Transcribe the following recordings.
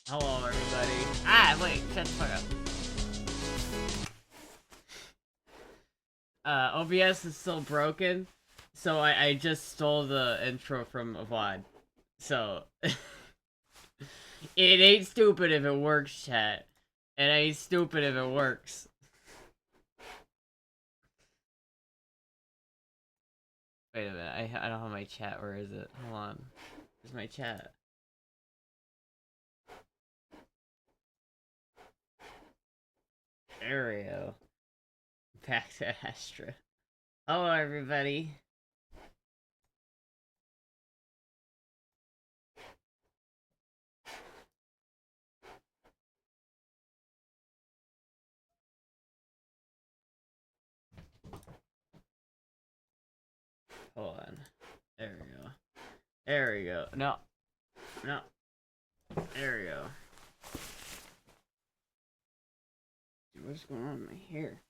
Hello, everybody. Ah, wait, shut the fuck up. OBS is still broken, so I just stole the intro from a VOD. So, it ain't stupid if it works, chat. It ain't stupid if it works. Wait a minute, I don't have my chat, where is it? Hold on. Where's my chat? There we go. Back to Astra. Hello, everybody. Hold on. There we go. There we go. No. No. There we go. Dude, what's going on with my hair?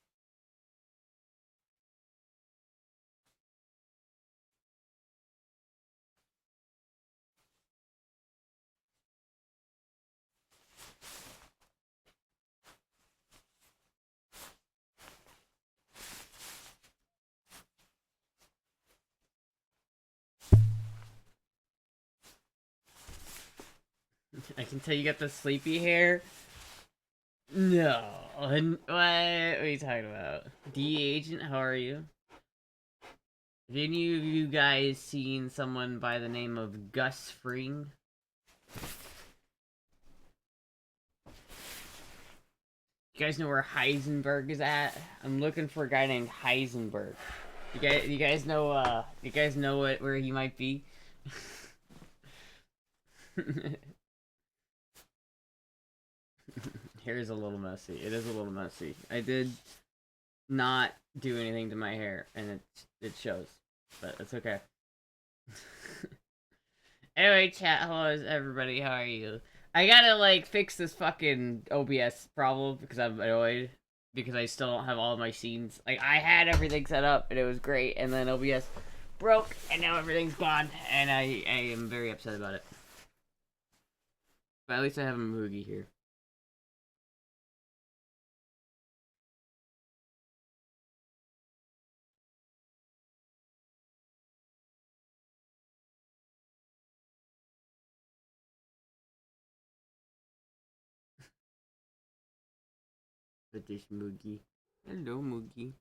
I can tell you got the sleepy hair. No. What are you talking about? D agent, how are you? Have any of you guys seen someone by the name of Gus Fring? You guys know where Heisenberg is at? I'm looking for a guy named Heisenberg. You guys know where he might be? Hair is a little messy. It is a little messy. I did not do anything to my hair, and it shows, but it's okay. Anyway, chat, hello everybody, how are you? I gotta, like, fix this fucking OBS problem, because I'm annoyed, because I still don't have all of my scenes. Like, I had everything set up, and it was great, and then OBS broke, and now everything's gone, and I am very upset about it. But at least I have a Moogie here. British Moogie. Hello, Moogie.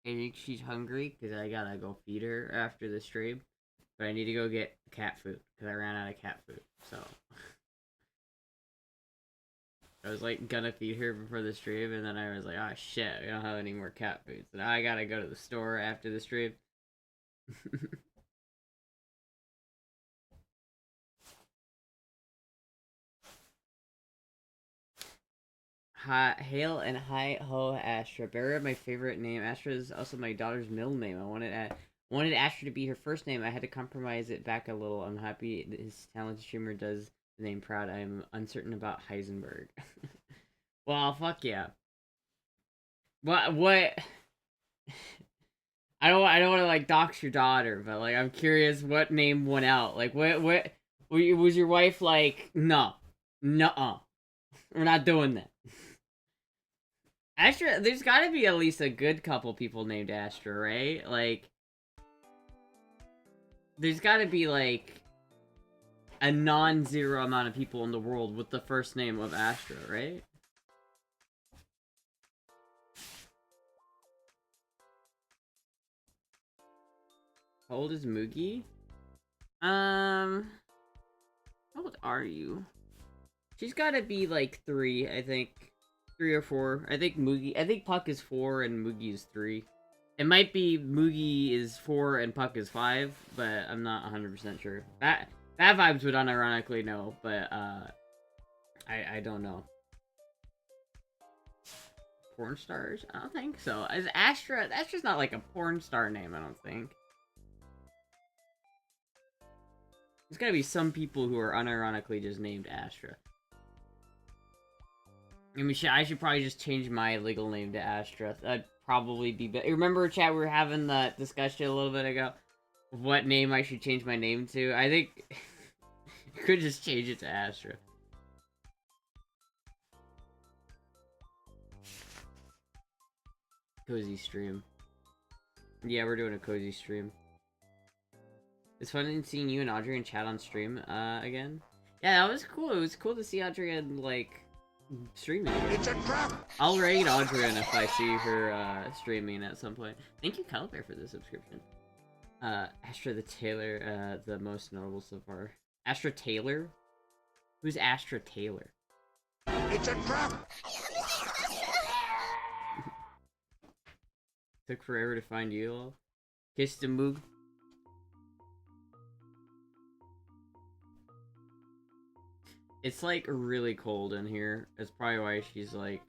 I think she's hungry because I gotta go feed her after the stream. But I need to go get cat food because I ran out of cat food. So I was like gonna feed her before the stream, and then I was like, oh shit, we don't have any more cat food. So now I gotta go to the store after the stream. Hi, hail and hi ho, Astra. Barra, my favorite name. Astra is also my daughter's middle name. I wanted Astra to be her first name. I had to compromise it back a little. I'm happy that his talented streamer does the name proud. I'm uncertain about Heisenberg. Well, fuck yeah. What? I don't want to like dox your daughter, but like I'm curious what name went out. Like what was your wife like? No, no, we're not doing that. Astra, there's got to be at least a good couple people named Astra, right? Like, there's got to be like a non-zero amount of people in the world with the first name of Astra, right? How old is Moogie? How old are you? She's got to be like 3, I think. 3 or 4. I think Puck is 4 and Moogie is 3. It might be Moogie is 4 and Puck is 5, but I'm not 100% sure. That vibes would unironically know, but I don't know. Porn stars? I don't think so. As Astra, that's just not like a porn star name, I don't think. There's gotta be some people who are unironically just named Astra. I mean, I should probably just change my legal name to Astra. That'd probably be better. Remember, chat, we were having that discussion a little bit ago? what name I should change my name to. I think you could just change it to Astra. Cozy stream. Yeah, we're doing a cozy stream. It's fun seeing you and Adrian chat on stream again. Yeah, that was cool. It was cool to see Adrian like streaming. It's a trap. I'll raid Adrian if I see her streaming at some point. Thank you, Caliber, for the subscription. Astra the Taylor, the most notable so far. Astra Taylor? Who's Astra Taylor? It's a trap. Took forever to find you all. Kiss the Moog. It's like really cold in here. That's probably why she's like...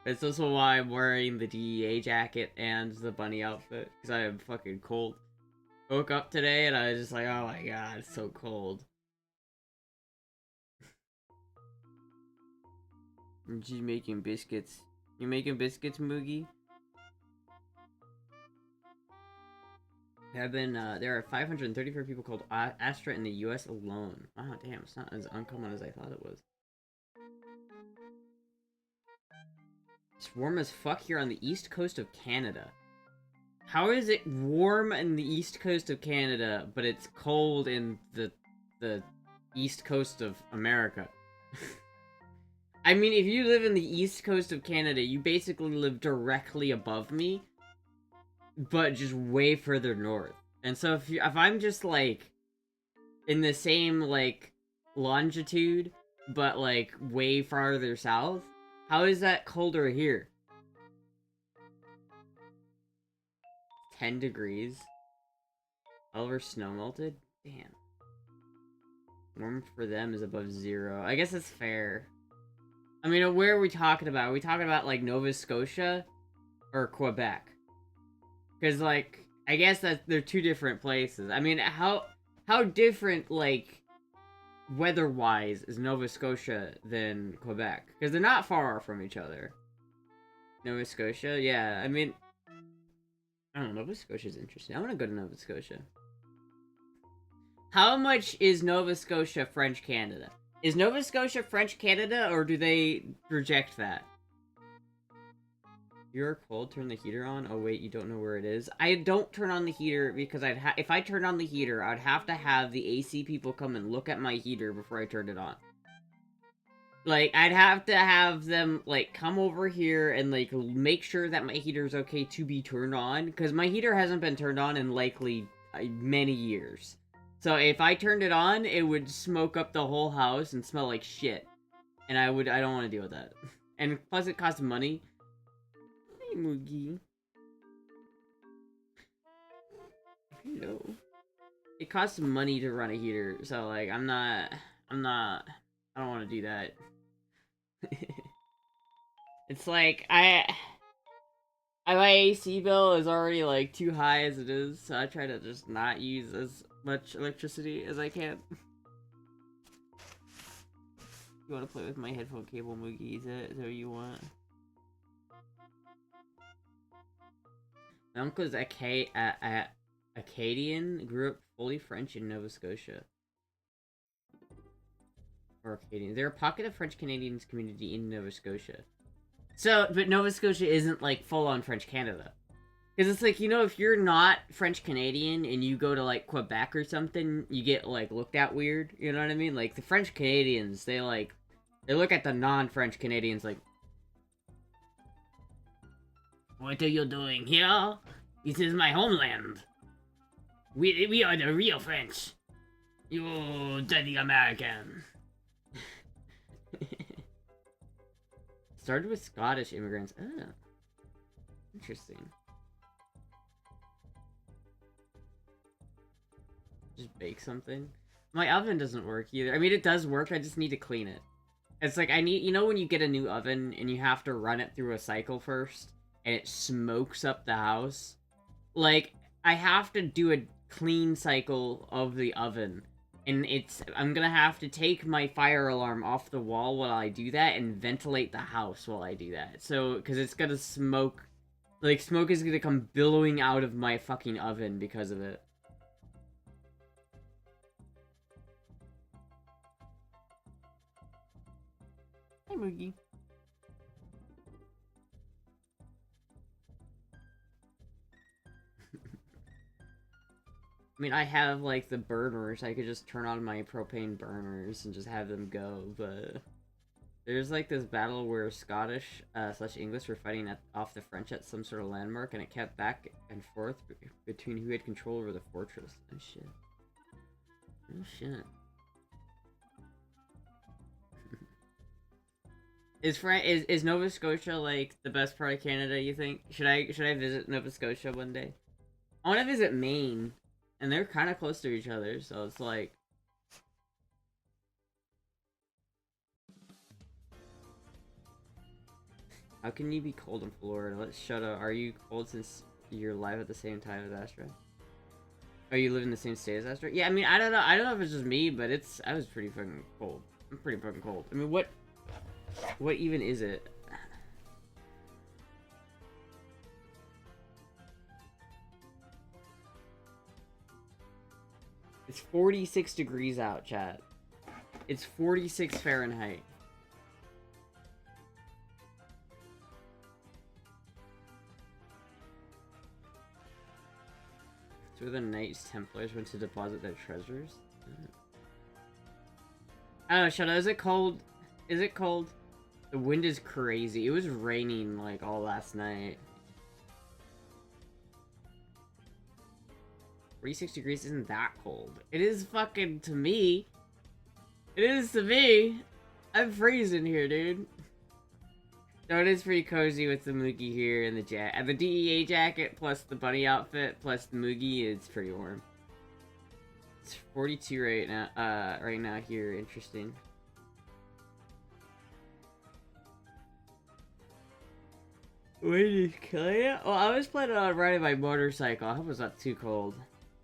It's also why I'm wearing the DEA jacket and the bunny outfit. Because I am fucking cold. Woke up today and I was just like, oh my god, it's so cold. And she's making biscuits. You making biscuits, Moogie? There are 534 people called Astra in the US alone. Wow, damn, it's not as uncommon as I thought it was. It's warm as fuck here on the east coast of Canada. How is it warm in the east coast of Canada, but it's cold in the east coast of America? I mean, if you live in the east coast of Canada, you basically live directly above me, but just way further north. And so if I'm just like in the same like longitude, but like way farther south, how is that colder here? 10 degrees. All over snow melted? Damn. Warm for them is above 0. I guess that's fair. I mean, where are we talking about? Are we talking about, like, Nova Scotia? Or Quebec? Because, like, I guess that they're two different places. I mean, how different, like, weather-wise is Nova Scotia than Quebec? Because they're not far from each other. Nova Scotia? Yeah, I mean... I don't know, Nova Scotia's interesting. I want to go to Nova Scotia. How much is Nova Scotia French Canada? Is Nova Scotia French Canada, or do they reject that? You're cold, turn the heater on? Oh wait, you don't know where it is? I don't turn on the heater because if I turn on the heater, I'd have to have the AC people come and look at my heater before I turned it on. Like, I'd have to have them, like, come over here and, like, make sure that my heater's okay to be turned on. Because my heater hasn't been turned on in, likely, many years. So, if I turned it on, it would smoke up the whole house and smell like shit. And I don't want to deal with that. And plus, it costs money. Hey, Moogie. Hello. It costs money to run a heater, so, like, I don't want to do that. It's like, my AC bill is already, like, too high as it is, so I try to just not use as much electricity as I can. You want to play with my headphone cable, Moogie? Is that what you want? My uncle's Acadian, grew up fully French in Nova Scotia. Or Acadian. They're a pocket of French Canadians community in Nova Scotia. So, but Nova Scotia isn't, like, full-on French Canada. Because it's like, you know, if you're not French Canadian and you go to, like, Quebec or something, you get, like, looked at weird. You know what I mean? Like, the French Canadians, they look at the non-French Canadians like, what are you doing here? This is my homeland. We are the real French. You dirty American. Started with Scottish immigrants. Oh. Interesting. Just bake something. My oven doesn't work either. I mean, it does work, I just need to clean it. It's like, you know when you get a new oven and you have to run it through a cycle first? And it smokes up the house? Like, I have to do a clean cycle of the oven. And I'm gonna have to take my fire alarm off the wall while I do that and ventilate the house while I do that. So, because it's gonna smoke Like, smoke is gonna come billowing out of my fucking oven because of it. Hi, Moogie. I mean, I have, like, the burners. I could just turn on my propane burners and just have them go, but... There's, like, this battle where Scottish, slash English were fighting off the French at some sort of landmark, and it kept back and forth between who had control over the fortress. Oh, shit. Oh, shit. Is Nova Scotia, like, the best part of Canada, you think? Should I visit Nova Scotia one day? I want to visit Maine. And they're kind of close to each other, so it's like... How can you be cold in Florida? Let's shut up. Are you cold since you're live at the same time as Astra? Oh, you live in the same state as Astra? Yeah, I mean, I don't know. I don't know if it's just me, but I was pretty fucking cold. I'm pretty fucking cold. I mean, what even is it? It's 46 degrees out, chat. It's 46 Fahrenheit. It's where the Knights Templars went to deposit their treasures. I don't know, Shadow, is it cold? Is it cold? The wind is crazy. It was raining, like, all last night. 46 degrees isn't that cold. It is fucking to me. It is to me. I'm freezing here, dude. No, it is pretty cozy with the Moogie here and the DEA jacket plus the bunny outfit plus the Moogie. It's pretty warm. It's 42 right now here. Interesting. Wait, is Kaya? Oh, I was planning on riding my motorcycle. I hope it's not too cold.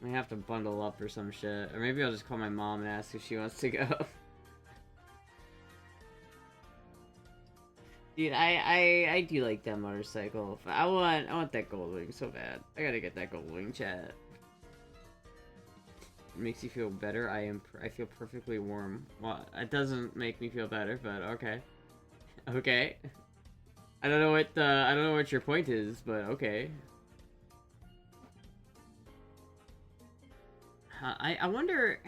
I may have to bundle up or some shit. Or maybe I'll just call my mom and ask if she wants to go. Dude, I do like that motorcycle. I want that gold wing so bad. I gotta get that gold wing, chat. It makes you feel better. I feel perfectly warm. Well, it doesn't make me feel better, but okay. Okay. I don't know what your point is, but okay. I wonder.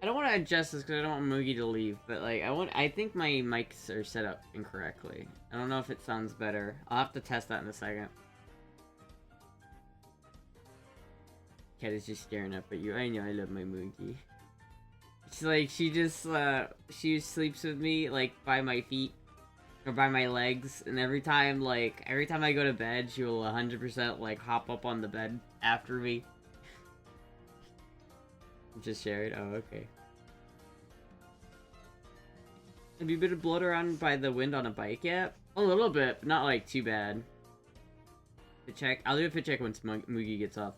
I don't want to adjust this because I don't want Moogie to leave, but like I think my mics are set up incorrectly. I don't know if it sounds better. I'll have to test that in a second. Cat is just staring up at you. I know I love my Moogie. It's like she sleeps with me like by my feet or by my legs, and every time I go to bed, she will 100% like hop up on the bed after me. Just shared. Oh, okay. Have you been blown around by the wind on a bike yet? A little bit, but not like too bad. Fit check. I'll do a fit check once Moogie gets off.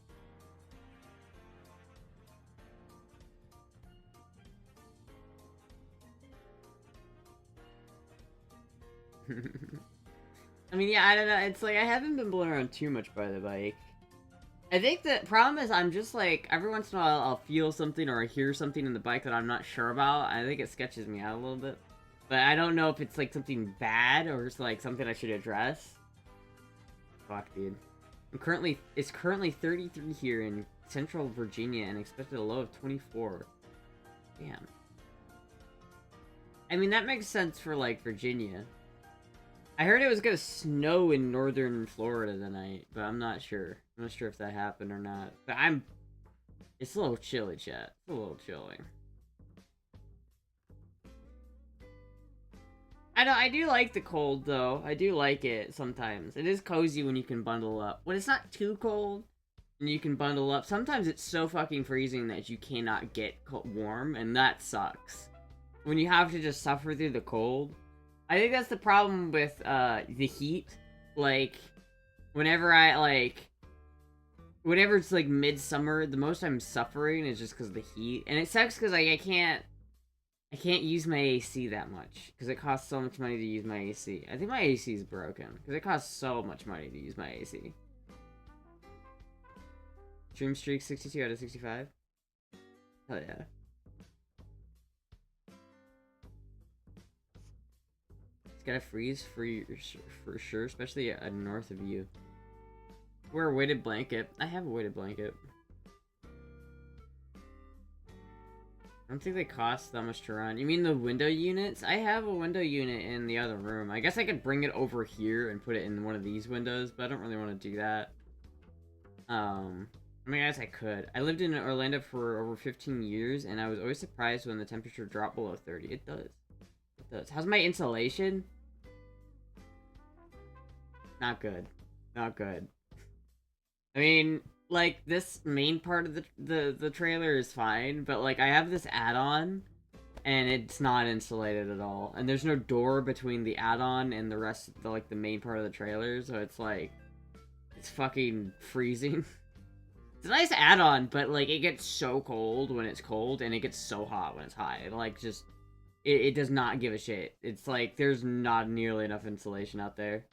I mean, yeah, I don't know. It's like I haven't been blown around too much by the bike. I think the problem is I'm just like, every once in a while I'll feel something or I hear something in the bike that I'm not sure about. I think it sketches me out a little bit. But I don't know if it's like something bad or just like something I should address. Fuck, dude. It's currently 33 here in Central Virginia and expected a low of 24. Damn. I mean, that makes sense for like Virginia. I heard it was gonna snow in northern Florida tonight, but I'm not sure. I'm not sure if that happened or not. But it's a little chilly, chat. It's a little chilly. I do like the cold, though. I do like it sometimes. It is cozy when you can bundle up. When it's not too cold, and you can bundle up, sometimes it's so fucking freezing that you cannot get warm, and that sucks. When you have to just suffer through the cold. I think that's the problem with, the heat. Like, whenever it's, like, midsummer, the most I'm suffering is just because of the heat. And it sucks because, like, I can't... I can't use my AC that much because it costs so much money to use my AC. I think my AC is broken because it costs so much money to use my AC. Dream streak 62 out of 65. Hell yeah. It's gotta freeze for sure, especially north of you. Wear a weighted blanket. I have a weighted blanket. I don't think they cost that much to run. You mean the window units? I have a window unit in the other room. I guess I could bring it over here and put it in one of these windows, but I don't really want to do that. I mean, I guess I could. I lived in Orlando for over 15 years, and I was always surprised when the temperature dropped below 30. It does. It does. How's my insulation? Not good. Not good. I mean, like, this main part of the trailer is fine, but, like, I have this add-on, and it's not insulated at all. And there's no door between the add-on and the rest of the, like, the main part of the trailer, so it's, like, it's fucking freezing. It's a nice add-on, but, like, it gets so cold when it's cold, and it gets so hot when it's hot. It, like, just, it does not give a shit. It's, like, there's not nearly enough insulation out there.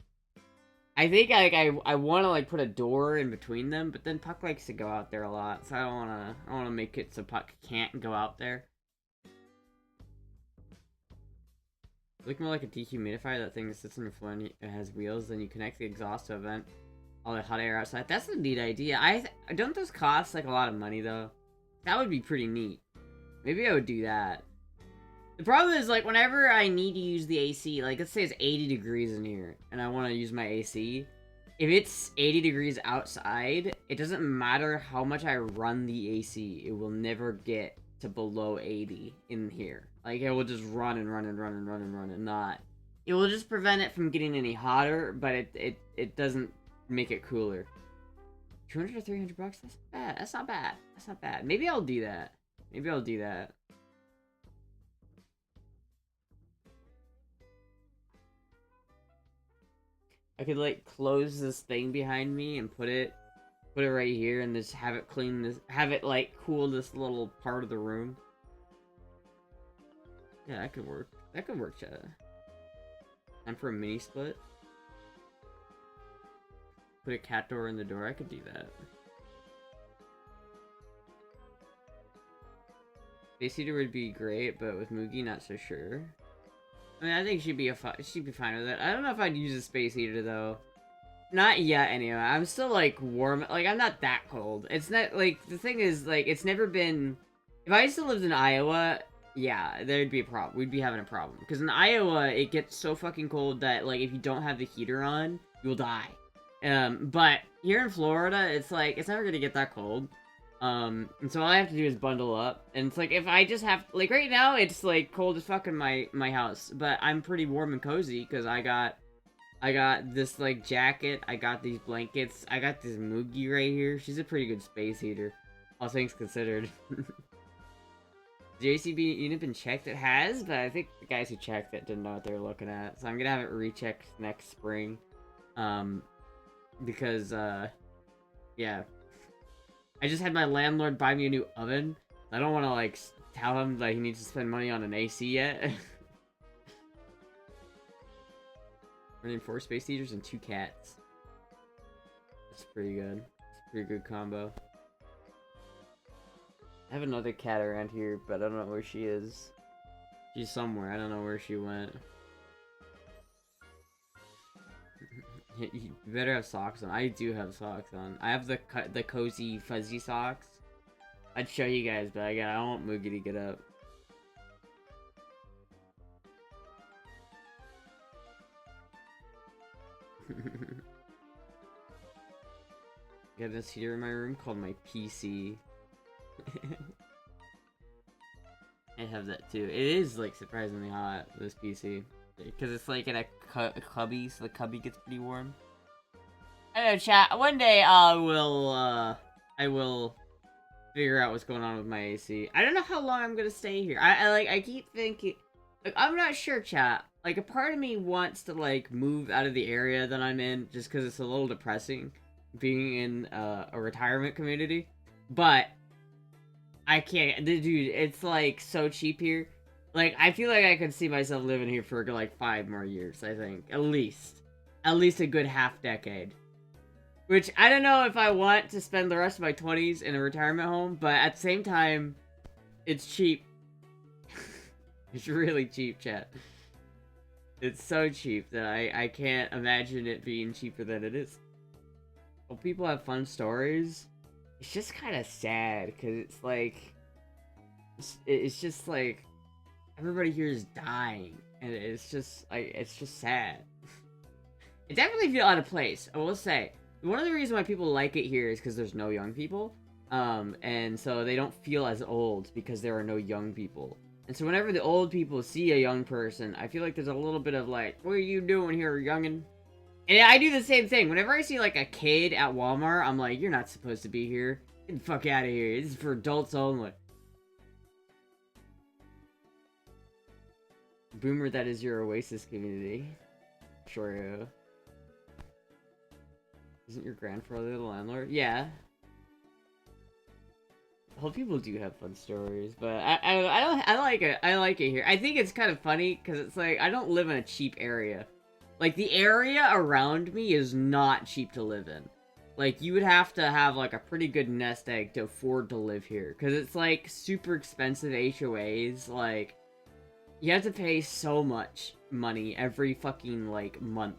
I think I want to like put a door in between them, but then Puck likes to go out there a lot, so I don't want to make it so Puck can't go out there. Look more like a dehumidifier, that thing that sits on your floor and it has wheels, then you connect the exhaust to vent all the hot air outside. That's a neat idea. Don't those cost like a lot of money though? That would be pretty neat. Maybe I would do that. The problem is, like, whenever I need to use the AC, like, let's say it's 80 degrees in here, and I want to use my AC, if it's 80 degrees outside, it doesn't matter how much I run the AC, it will never get to below 80 in here. Like, it will just run and run and run and run and run and not. It will just prevent it from getting any hotter, but it doesn't make it cooler. 200 or 300 bucks? That's bad. That's not bad. That's not bad. Maybe I'll do that. Maybe I'll do that. I could like close this thing behind me and put it right here and just have it clean this, have it like cool this little part of the room. Yeah, that could work. That could work, chat. And for a mini split, put a cat door in the door. I could do that. Space Heater would be great, but with Moogie, not so sure. I mean, I think she'd be fine with it. I don't know if I'd use a space heater though. Not yet, anyway. I'm still like warm. Like I'm not that cold. It's not like the thing is like it's never been. If I still lived in Iowa, yeah, there'd be a problem. We'd be having a problem because in Iowa it gets so fucking cold that like if you don't have the heater on, you'll die. But here in Florida, it's like it's never gonna get that cold. And so all I have to do is bundle up, and it's like, if I just have, like, right now, it's, like, cold as fuck in my house, but I'm pretty warm and cozy, because I got this, like, jacket, I got these blankets, I got this Moogie right here. She's a pretty good space heater, all things considered. JCB unit been checked? It has, but I think the guys who checked it didn't know what they were looking at, so I'm gonna have it rechecked next spring, because, yeah. I just had my landlord buy me a new oven. I don't want to, like, tell him that he needs to spend money on an AC yet. Running 4 space heaters and 2 cats. That's pretty good. It's a pretty good combo. I have another cat around here, but I don't know where she is. She's somewhere. I don't know where she went. You better have socks on. I do have socks on. I have the cozy fuzzy socks. I'd show you guys, but again, I don't want Moogie to get up. Got this heater in my room called my PC. I have that too. It is like surprisingly hot, this PC. Because it's like in a cubby, so the cubby gets pretty warm. I don't know, chat. One day I will figure out what's going on with my AC. I don't know how long I'm gonna stay here. I keep thinking, like, I'm not sure, chat. Like, a part of me wants to, like, move out of the area that I'm in, just because it's a little depressing being in a retirement community. But I can't, dude. It's like so cheap here. Like, I feel like I could see myself living here for, like, 5 more years, I think. At least. At least a good half decade. Which, I don't know if I want to spend the rest of my 20s in a retirement home, but at the same time, it's cheap. It's really cheap, chat. It's so cheap that I can't imagine it being cheaper than it is. Well, people have fun stories. It's just kind of sad, because it's like... It's just like... Everybody here is dying, and it's just sad. It definitely feels out of place, I will say. One of the reasons why people like it here is because there's no young people. And so they don't feel as old because there are no young people. And so whenever the old people see a young person, I feel like there's a little bit of like, what are you doing here, youngin'? And I do the same thing. Whenever I see like a kid at Walmart, I'm like, you're not supposed to be here. Get the fuck out of here. This is for adults only. Boomer, that is your Oasis community. Sure, yeah. Isn't your grandfather the landlord? Yeah. Well, people do have fun stories, but I like it. I like it here. I think it's kind of funny because it's like I don't live in a cheap area. Like the area around me is not cheap to live in. Like you would have to have like a pretty good nest egg to afford to live here because it's like super expensive HOAs. Like you have to pay so much money every fucking like month.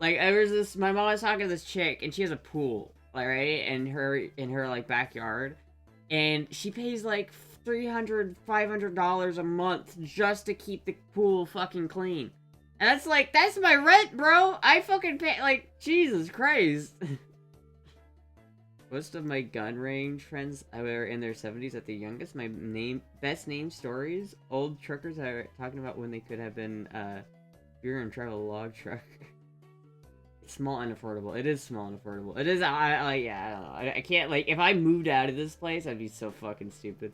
Like there was this, my mom was talking to this chick and she has a pool, like right, in her like backyard. And she pays like $300, $500 a month just to keep the pool fucking clean. And that's like, that's my rent, bro! I fucking pay, like, Jesus Christ. Most of my gun range friends were in their 70s at the youngest. My best name stories, old truckers are talking about when they could have been, beer and travel log truck. It's small and affordable. It is small and affordable. It is, yeah, I don't know. I can't, like, if I moved out of this place, I'd be so fucking stupid.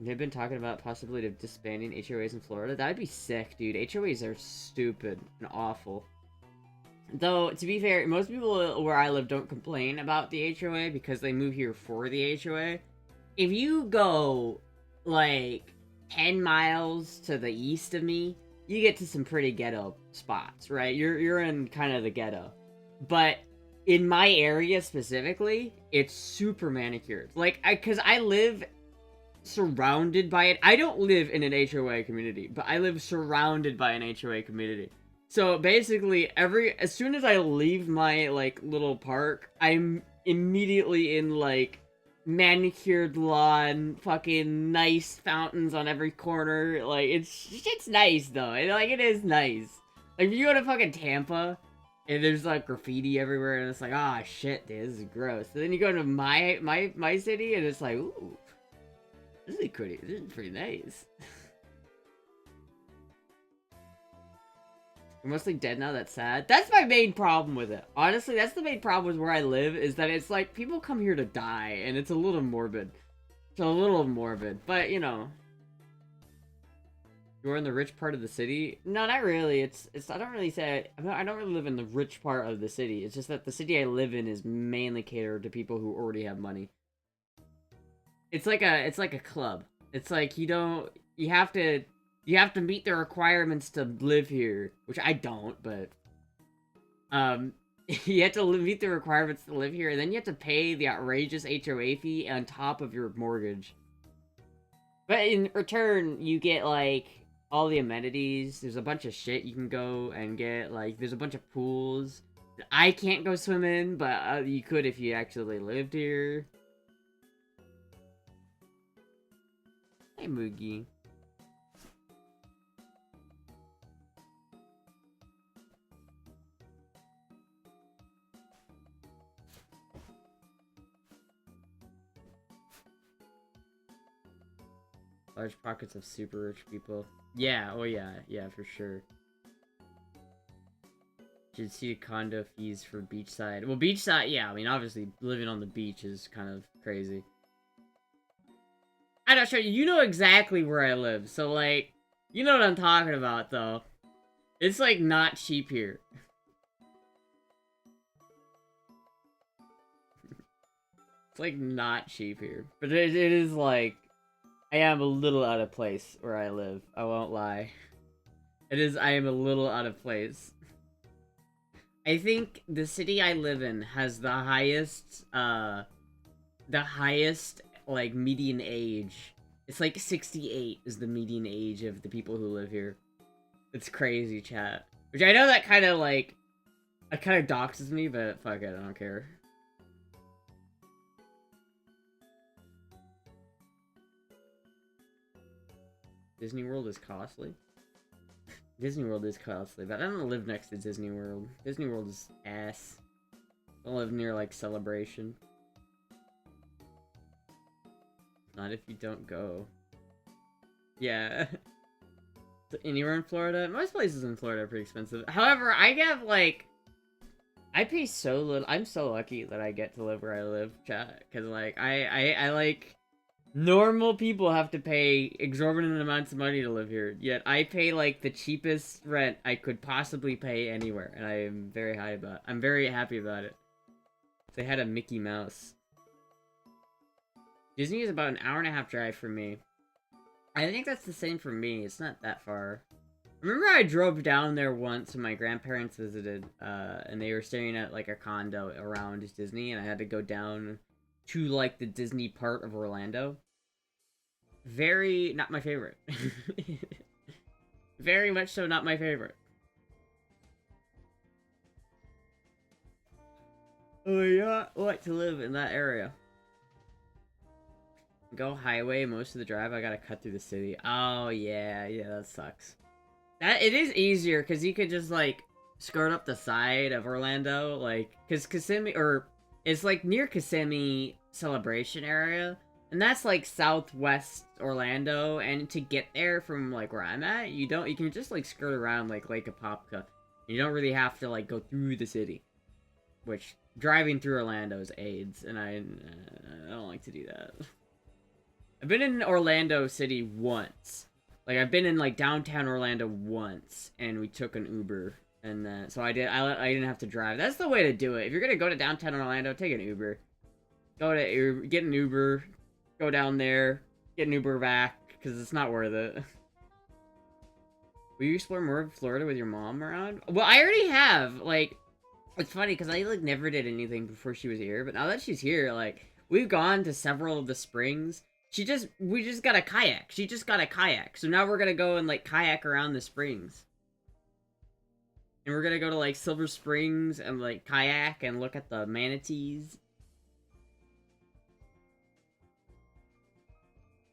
They've been talking about possibly disbanding HOAs in Florida. That'd be sick, dude. HOAs are stupid and awful. Though, to be fair, most people where I live don't complain about the HOA because they move here for the HOA. If you go, like, 10 miles to the east of me, you get to some pretty ghetto spots, right? You're in kind of the ghetto. But in my area specifically, it's super manicured. Like, because I live surrounded by it. I don't live in an HOA community, but I live surrounded by an HOA community. So basically, as soon as I leave my, like, little park, I'm immediately in, like, manicured lawn, fucking nice fountains on every corner. Like, it's nice, though. It is nice. Like, if you go to fucking Tampa, and there's, like, graffiti everywhere, and it's like, ah, shit, dude, this is gross. And then you go to my city, and it's like, ooh, this is pretty nice. We're mostly dead now, that's sad. That's my main problem with it. Honestly, that's the main problem with where I live, is that it's like, people come here to die, and it's a little morbid. It's a little morbid, but, you know. You're in the rich part of the city? No, not really. I don't really say, I don't really live in the rich part of the city. It's just that the city I live in is mainly catered to people who already have money. It's like a club. It's like, you have to meet the requirements to live here, which I don't, but you have to meet the requirements to live here, and then you have to pay the outrageous HOA fee on top of your mortgage. But in return, you get, like, all the amenities. There's a bunch of shit you can go and get. Like, there's a bunch of pools. I can't go swim in, but you could if you actually lived here. Hey, Moogie. Large pockets of super rich people. Yeah, oh yeah, for sure. Should see condo fees for beachside. Well, beachside, yeah, I mean, obviously, living on the beach is kind of crazy. I'm not sure, you know exactly where I live, so, like, you know what I'm talking about, though. It's, like, not cheap here. It's, like, not cheap here. But it is, like, I am a little out of place where I live. I won't lie. I am a little out of place. I think the city I live in has the highest, like, median age. It's like 68 is the median age of the people who live here. It's crazy, chat. Which I know that kind of, like, it kind of doxes me, but fuck it, I don't care. Disney World is costly. Disney World is costly, but I don't live next to Disney World. Disney World is ass. I don't live near, like, Celebration. Not if you don't go. Yeah. Anywhere in Florida? Most places in Florida are pretty expensive. However, I get, like... I pay so little. I'm so lucky that I get to live where I live, chat. Because, like, I like... Normal people have to pay exorbitant amounts of money to live here. Yet I pay, like, the cheapest rent I could possibly pay anywhere. And I am very I'm very happy about it. They had a Mickey Mouse. Disney is about an hour-and-a-half drive for me. I think that's the same for me. It's not that far. Remember I drove down there once when my grandparents visited, and they were staying at, like, a condo around Disney, and I had to go down to, like, the Disney part of Orlando. Very not my favorite. Very much so not my favorite. Oh yeah, I like to live in that area. Go highway most of the drive, I gotta cut through the city. Oh yeah, that sucks. It is easier because you could just, like, skirt up the side of Orlando, like, because Kissimmee, or it's like near Kissimmee Celebration area, and that's like southwest Orlando, and to get there from, like, where I'm at, you can just, like, skirt around, like, Lake Apopka. You don't really have to, like, go through the city, which driving through Orlando is AIDS, and I don't like to do that. I've been in Orlando City once. Like, I've been in, like, downtown Orlando once, and we took an Uber, and then, so I didn't have to drive. That's the way to do it. If you're gonna go to downtown Orlando, take an Uber. Get an Uber, go down there, get an Uber back, because it's not worth it. Will you explore more of Florida with your mom around? Well, I already have, like, it's funny, because I, like, never did anything before she was here, but now that she's here, like, we've gone to several of the springs. We just got a kayak. She just got a kayak. So now we're gonna go and, like, kayak around the springs. And we're gonna go to, like, Silver Springs and, like, kayak and look at the manatees.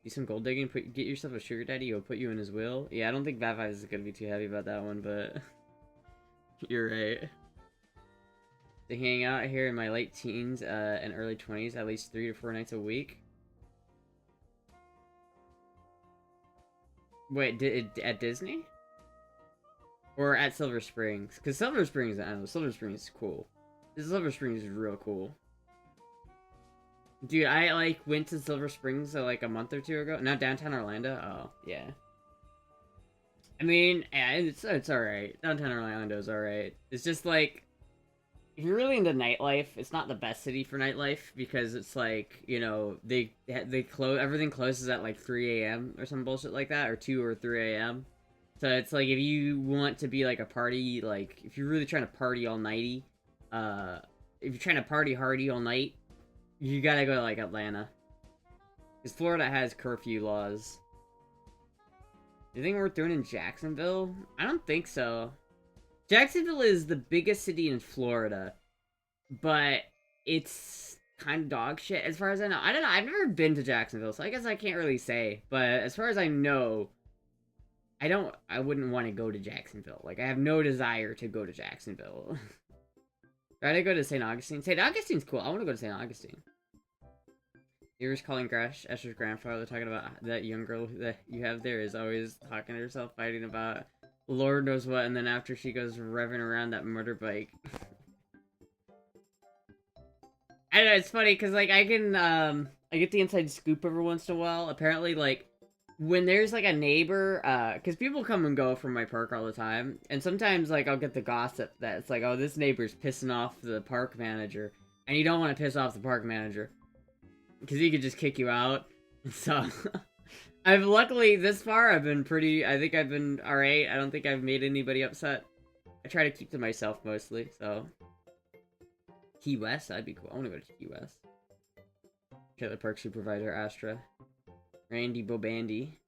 Do some gold digging, get yourself a sugar daddy, he'll put you in his will. Yeah, I don't think Vat5 is gonna be too happy about that one, but... You're right. To hang out here in my late teens and early 20s at least 3 to 4 nights a week. Wait, at Disney? Or at Silver Springs? Because Silver Springs, I don't know, Silver Springs is cool. Silver Springs is real cool. Dude, I, like, went to Silver Springs, like, a month or two ago. Not downtown Orlando? Oh, yeah. I mean, yeah, it's alright. Downtown Orlando's alright. It's just, like, if you're really into nightlife, it's not the best city for nightlife, because it's like, you know, they close, everything closes at like 3 a.m. or some bullshit like that, or 2 or 3 a.m. So it's like, if you want to be like a party, like, if you're really trying to party all nighty, if you're trying to party hardy all night, you gotta go to, like, Atlanta. Because Florida has curfew laws. Anything worth doing in Jacksonville? I don't think so. Jacksonville is the biggest city in Florida, but it's kind of dog shit as far as I know. I don't know, I've never been to Jacksonville, so I guess I can't really say, but as far as I know, I wouldn't want to go to Jacksonville. Like, I have no desire to go to Jacksonville. Try to go to St. Augustine. St. Augustine's cool, I want to go to St. Augustine. You're just calling Esther's grandfather, talking about that young girl that you have there is always talking to herself, fighting about Lord knows what, and then after she goes revving around that motorbike. I know, it's funny, because, like, I get the inside scoop every once in a while. Apparently, like, when there's, like, a neighbor, because people come and go from my park all the time, and sometimes, like, I'll get the gossip that it's like, oh, this neighbor's pissing off the park manager, and you don't want to piss off the park manager, because he could just kick you out, so... I've luckily, this far, I've been pretty, I think I've been alright. I don't think I've made anybody upset. I try to keep to myself mostly, so. Key West, that'd be cool. I wanna go to Key West. Trailer Park Supervisor, Astra. Randy Bobandy.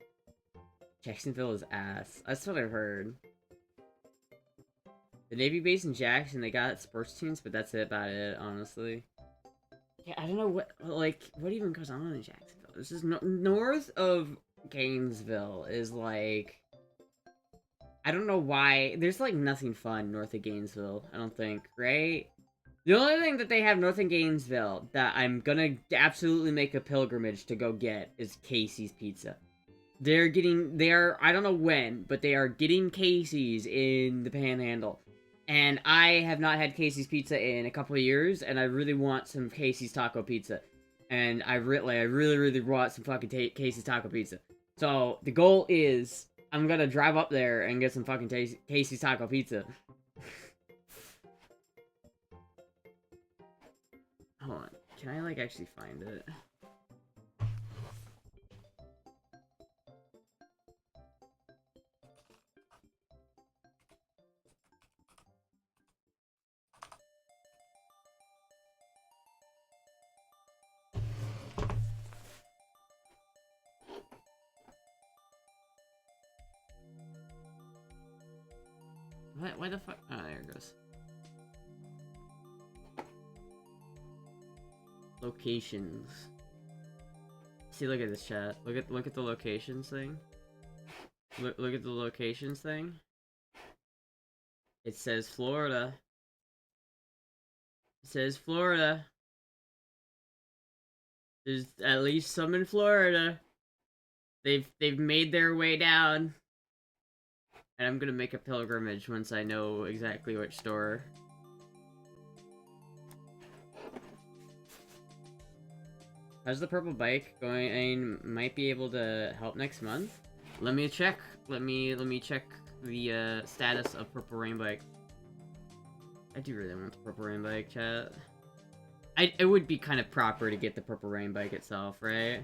Jacksonville is ass. That's what I've heard. The Navy base in Jackson, they got sports teams, but that's about it, honestly. Yeah, I don't know what, like, what even goes on in Jacksonville. This is north of Gainesville is, like... I don't know why. There's, like, nothing fun north of Gainesville, I don't think, right? The only thing that they have north of Gainesville that I'm gonna absolutely make a pilgrimage to go get is Casey's Pizza. I don't know when, but they are getting Casey's in the Panhandle. And I have not had Casey's Pizza in a couple of years, and I really want some Casey's Taco Pizza. And I really want some fucking Casey's Taco Pizza. So, the goal is, I'm gonna drive up there and get some fucking Casey's Taco Pizza. Hold on. Can I, like, actually find it? What? Why the fuck? Oh, there it goes. Locations. See, look at this chat. Look at the locations thing. Look at the locations thing. It says Florida. It says Florida. There's at least some in Florida. They've made their way down. And I'm gonna make a pilgrimage once I know exactly which store. How's the purple bike going? I mean, might be able to help next month. Let me check. Let me check the status of purple rain bike. I do really want the purple rain bike, chat. It would be kind of proper to get the purple rain bike itself, right?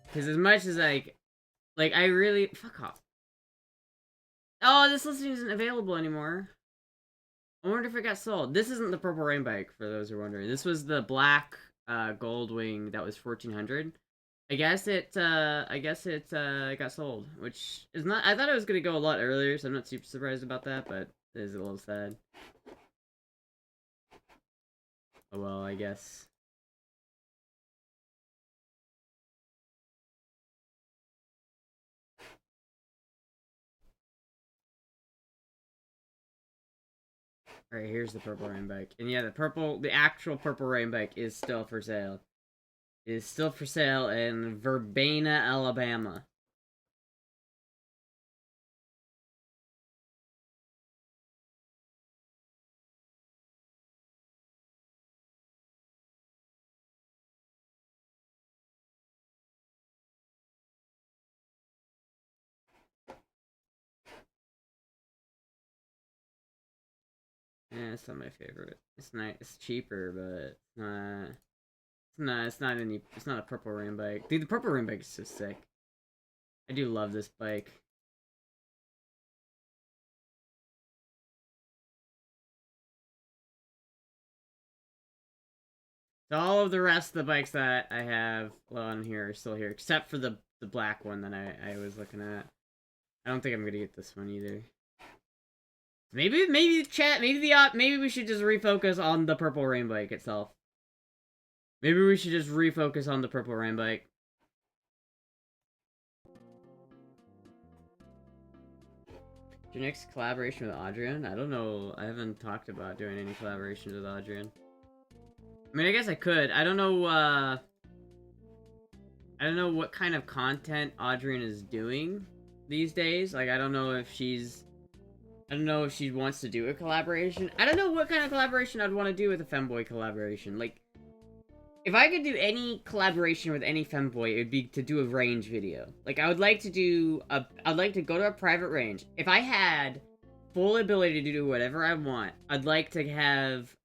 Because as much as like I really fuck off. Oh, this listing isn't available anymore. I wonder if it got sold. This isn't the purple rain bike, for those who are wondering. This was the black gold wing that was 1400. I guess it got sold, which is not. I thought it was gonna go a lot earlier, so I'm not super surprised about that, but it is a little sad. Oh well, I guess. Alright, here's the purple rain bike. And yeah, the actual purple rain bike is still for sale. It is still for sale in Verbena, Alabama. Yeah, it's not my favorite. It's not. It's cheaper, but it's not a purple rain bike. Dude, the purple rain bike is so sick. I do love this bike. So all of the rest of the bikes that I have on here are still here, except for the black one that I was looking at. I don't think I'm gonna get this one either. Maybe chat, maybe we should just refocus on the purple rain bike itself. Maybe we should just refocus on the purple rain bike. Your next collaboration with Adrian? I don't know. I haven't talked about doing any collaborations with Adrian. I mean, I guess I could. I don't know what kind of content Adrian is doing these days. Like, I don't know if she wants to do a collaboration. I don't know what kind of collaboration I'd want to do with a femboy collaboration. Like, if I could do any collaboration with any femboy, it would be to do a range video. Like, I'd like to go to a private range. If I had full ability to do whatever I want, I'd like to have,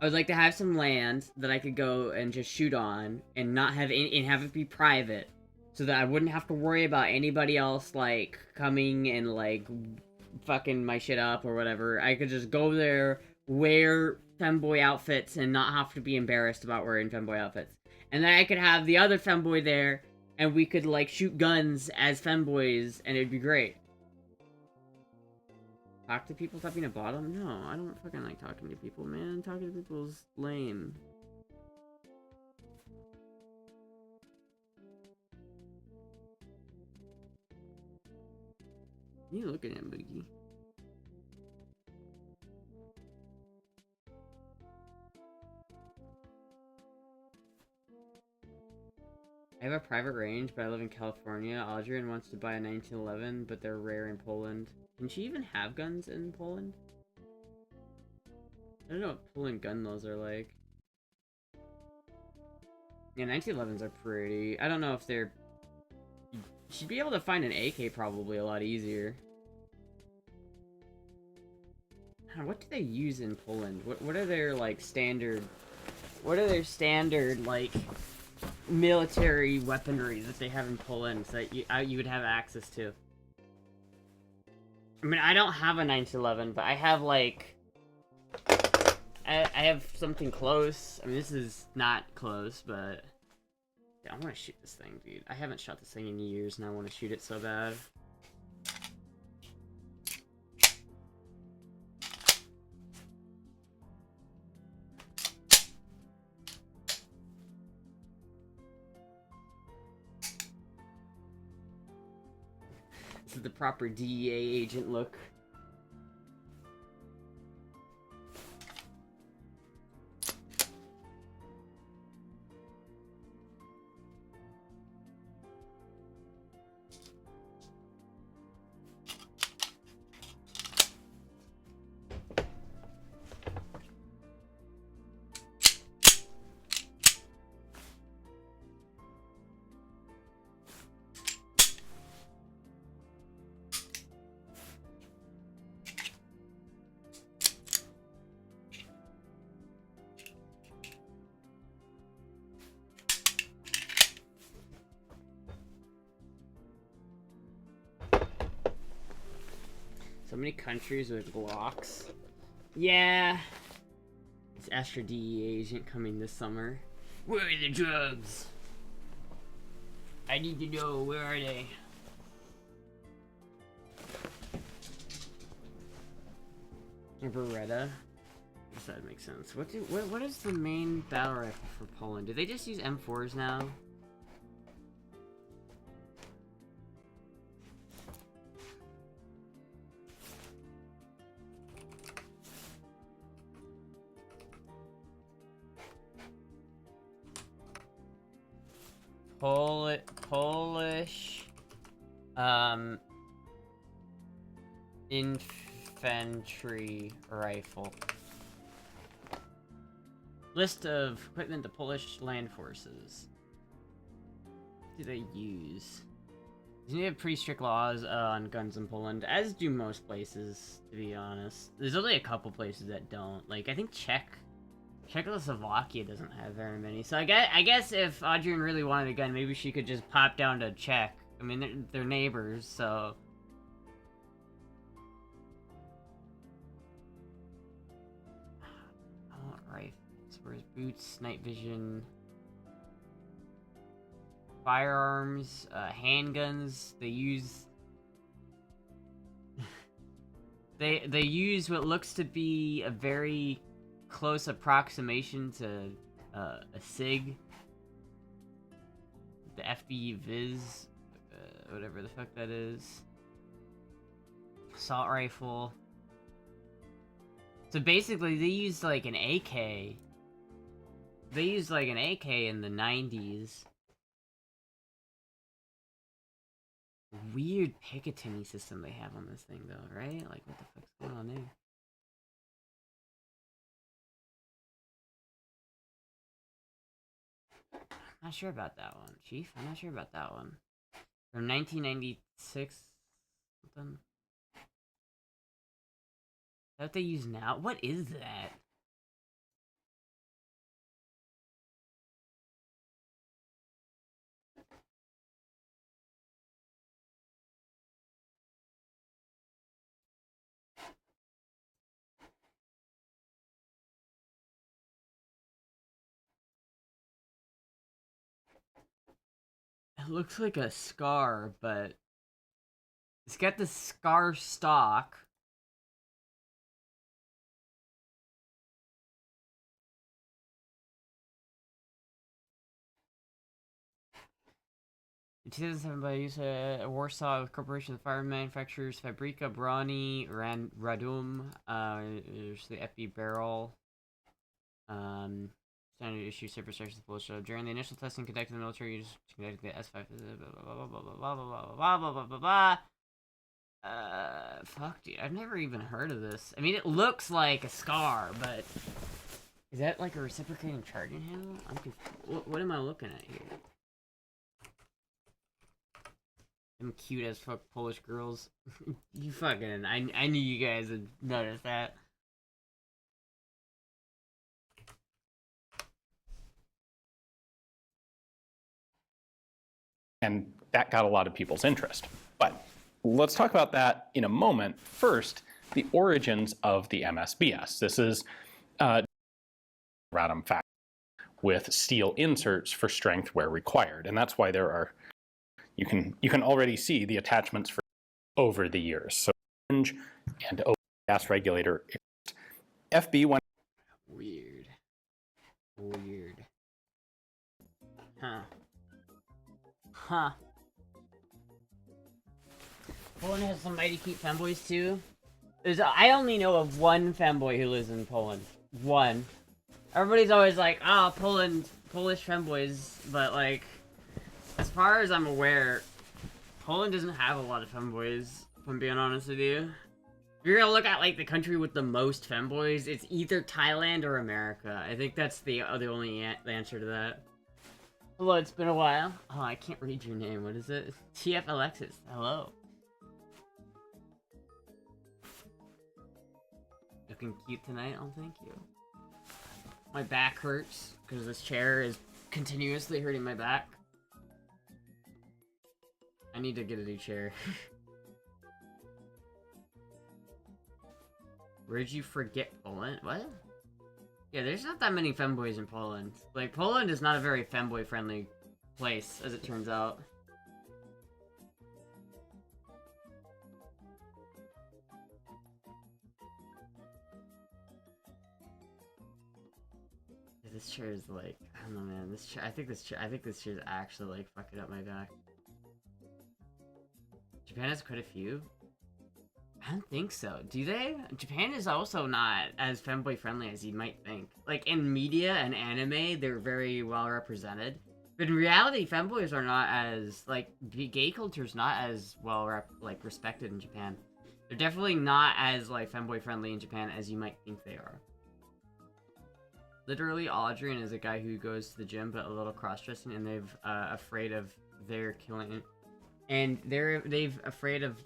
I would like to have some land that I could go and just shoot on and not have any, and have it be private, so that I wouldn't have to worry about anybody else like coming and like fucking my shit up or whatever. I could just go there, wear femboy outfits, and not have to be embarrassed about wearing femboy outfits. And then I could have the other femboy there, and we could like shoot guns as femboys, and it'd be great. Talk to people, stop being a bottom? No, I don't fucking like talking to people, man. Talking to people is lame. You looking at Moogie? I have a private range, but I live in California. Adrian wants to buy a 1911, but they're rare in Poland. Can she even have guns in Poland? I don't know what Poland gun laws are like. Yeah, 1911s are pretty. I don't know if they're... She'd be able to find an AK probably a lot easier. What do they use in Poland? What are their, like, standard... What are their standard, like, military weaponry that they have in Poland that you would have access to? I mean, I don't have a 1911, but I have, like... I have something close. I mean, this is not close, but... Yeah, I want to shoot this thing, dude. I haven't shot this thing in years, and I want to shoot it so bad. This is the proper DEA agent look. So many countries with Glocks. Yeah. It's Astra DEA agent coming this summer. Where are the drugs? I need to know, where are they? A Beretta? I guess that makes sense. What is the main battle rifle for Poland? Do they just use M4s now? Polish, infantry rifle. List of equipment the Polish land forces. What do they use? They have pretty strict laws on guns in Poland, as do most places, to be honest. There's only a couple places that don't. Like, I think Czechoslovakia doesn't have very many. So I guess if Adrian really wanted a gun, maybe she could just pop down to Czech. I mean, they're neighbors, so... I want rifles. Where's boots, night vision... Firearms, handguns, they use... they use what looks to be a very close approximation to a SIG. The FB Viz, whatever the fuck that is. Assault rifle. So basically they used like an AK. They used like an AK in the 90s. Weird Picatinny system they have on this thing, though, right? Like, what the fuck's going on there? I'm not sure about that one, Chief. I'm not sure about that one. From 1996, something. Is that what they use now? What is that? looks like a scar, but it's got the scar stock. In 2007, by use Warsaw Corporation of Fire Manufacturers, Fabrika Broni Radum. There's the FB barrel. Standard issue super structures full show. During the initial testing conducted in the military, you just conducted the S5. Blah blah blah blah blah blah blah blah blah blah. Fuck, dude. I've never even heard of this. I mean, it looks like a scar, but is that like a reciprocating charging handle? I'm confused. What am I looking at here? Them cute as fuck Polish girls. You fucking. I knew you guys would notice that. And that got a lot of people's interest. But let's talk about that in a moment. First, the origins of the MSBS. This is Radom fact with steel inserts for strength where required, and that's why there are. You can already see the attachments for over the years. So orange and gas regulator. FB one. Weird. Huh. Poland has some mighty cute femboys too. I only know of one femboy who lives in Poland. One. Everybody's always like, Poland, Polish femboys, but like, as far as I'm aware, Poland doesn't have a lot of femboys, if I'm being honest with you. If you're gonna look at like the country with the most femboys, it's either Thailand or America. I think that's the only answer to that. Hello, it's been a while. Oh, I can't read your name. What is it? TF Alexis. Hello. Looking cute tonight? Oh, thank you. My back hurts because this chair is continuously hurting my back. I need to get a new chair. Where'd you forget Poland? What? Yeah, there's not that many femboys in Poland. Like, Poland is not a very femboy-friendly place, as it turns out. This chair is like, I don't know, man. This chair, I think this chair is actually like fucking up my back. Japan has quite a few. I don't think so. Do they? Japan is also not as femboy friendly as you might think. Like in media and anime, they're very well represented. But in reality, femboys are not as like gay culture's not as well respected in Japan. They're definitely not as like femboy friendly in Japan as you might think they are. Literally, Audrian is a guy who goes to the gym but a little cross-dressing, and they've afraid of their killing, and they've afraid of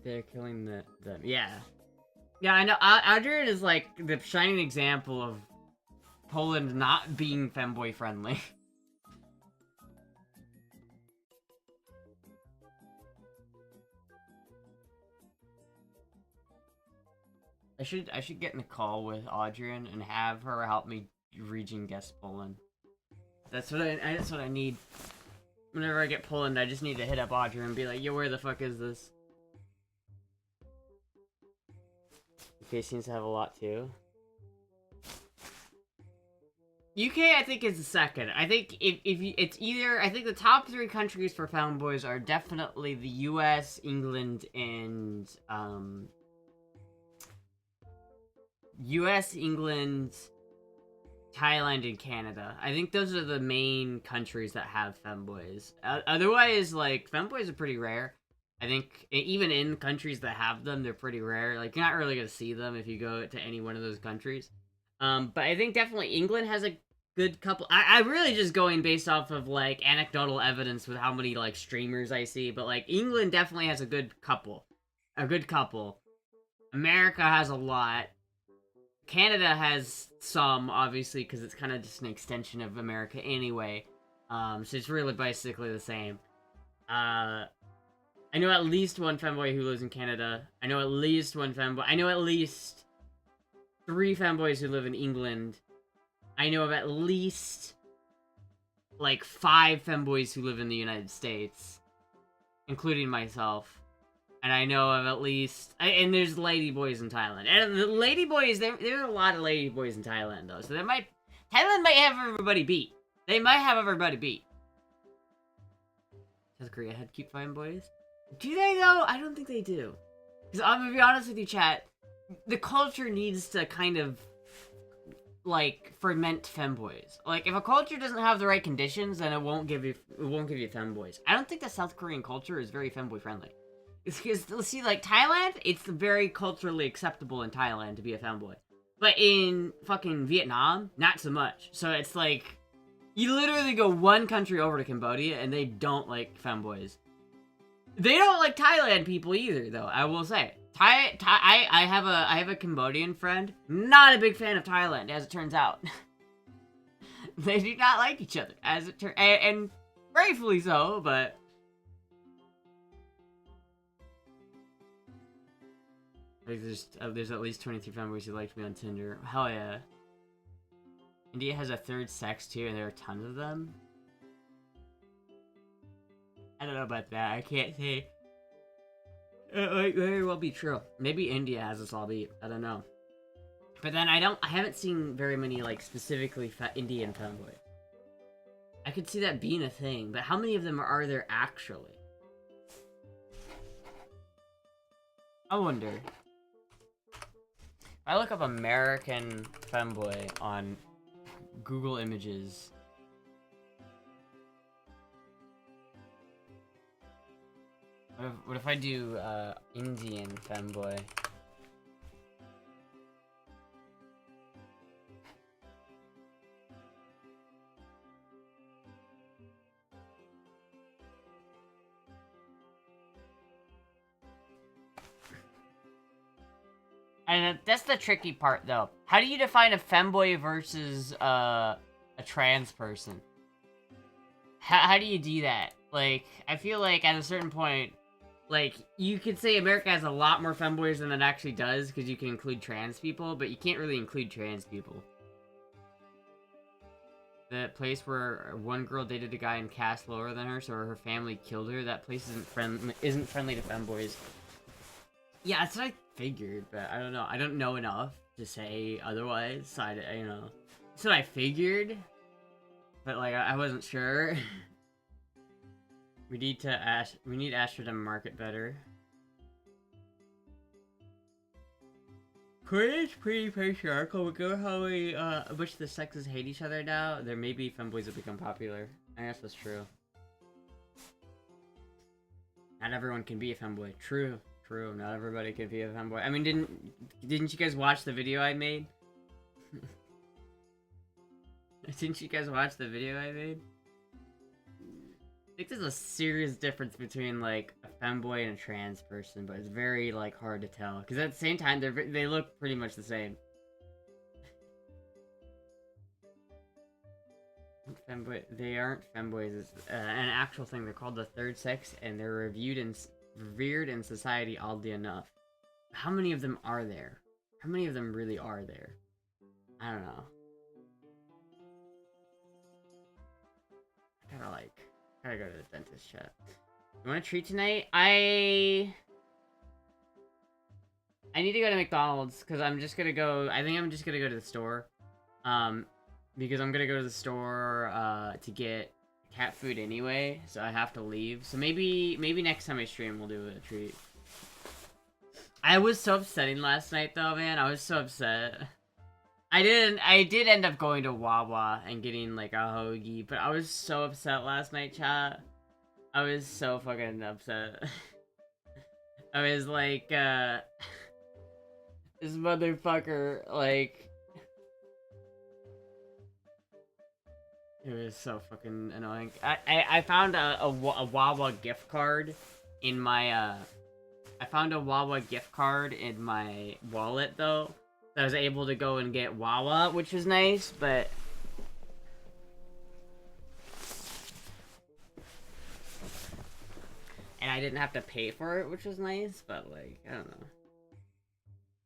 they're killing them. Yeah, I know. Audrian is like the shining example of Poland not being femboy friendly. I should get in a call with Audrian and have her help me region guess Poland. That's what I need. Whenever I get Poland, I just need to hit up Audrian and be like, yo, where the fuck is this? UK seems to have a lot too. UK, I think, is the second. I think it's either, I think the top 3 countries for femboys are definitely the US, England, and US, England, Thailand, and Canada. I think those are the main countries that have femboys. Otherwise, like, femboys are pretty rare. I think even in countries that have them, they're pretty rare. Like, you're not really gonna see them if you go to any one of those countries. But I think definitely England has a good couple. I'm really just going based off of, like, anecdotal evidence with how many, like, streamers I see. But, like, England definitely has a good couple. America has a lot. Canada has some, obviously, because it's kind of just an extension of America anyway. So it's really basically the same. I know at least one femboy who lives in Canada. I know at least 3 femboys who live in England. I know of at least like 5 femboys who live in the United States, including myself. And I know of at least... And there's ladyboys in Thailand. And the ladyboys, there are a lot of ladyboys in Thailand, though. So Thailand might have everybody beat. They might have everybody beat. South Korea had cute femboys? Do they, though? I don't think they do. Because I'm going to be honest with you, chat. The culture needs to kind of, like, ferment femboys. Like, if a culture doesn't have the right conditions, then it won't give you femboys. I don't think the South Korean culture is very femboy friendly. It's because, let's see, like, Thailand, it's very culturally acceptable in Thailand to be a femboy. But in fucking Vietnam, not so much. So it's like, you literally go one country over to Cambodia, and they don't like femboys. They don't like Thailand people either, though, I will say. I have a Cambodian friend, not a big fan of Thailand, as it turns out. They do not like each other, as it turns, and rightfully so, but... There's at least 23 femboys who liked me on Tinder. Hell yeah. India has a third sex too, and there are tons of them. I don't know about that. I can't say. It might very well be true. Maybe India has us all beat. I don't know. But then I haven't seen very many like specifically Indian femboys. I could see that being a thing, but how many of them are there actually? I wonder. If I look up American femboy on Google Images. What if I do Indian femboy? And that's the tricky part, though. How do you define a femboy versus a trans person? How do you do that? Like, I feel like at a certain point, like, you could say America has a lot more femboys than it actually does, because you can include trans people, but you can't really include trans people. The place where one girl dated a guy in caste lower than her, so her family killed her, that place isn't friendly to femboys. Yeah, that's what I figured, but I don't know. I don't know enough to say otherwise, so you know. That's what I figured, but, like, I wasn't sure. We need Astra to market better. Korea's pretty patriarchal. Look at how much the sexes hate each other now. There may be femboys that become popular. I guess that's true. Not everyone can be a femboy. True. True. Not everybody can be a femboy. I mean, didn't you guys watch the video I made? Didn't you guys watch the video I made? I think there's a serious difference between, like, a femboy and a trans person, but it's very, like, hard to tell. Because at the same time, they look pretty much the same. They aren't femboys. It's an actual thing. They're called the third sex, and they're revered in society, oddly enough. How many of them are there? How many of them really are there? I don't know. I gotta go to the dentist, chat. You want a treat tonight? I need to go to McDonald's, because I'm just gonna go... I think I'm just gonna go to the store. Because I'm gonna go to the store, to get cat food anyway, so I have to leave. So maybe next time I stream, we'll do a treat. I was so upsetting last night, though, man. I was so upset. I did end up going to Wawa and getting, like, a hoagie, but I was so upset last night, chat. I was so fucking upset. I was like, this motherfucker, like... It was so fucking annoying. I found a Wawa gift card in my, I found a Wawa gift card in my wallet, though. I was able to go and get Wawa, which was nice, but... And I didn't have to pay for it, which was nice, but, like, I don't know.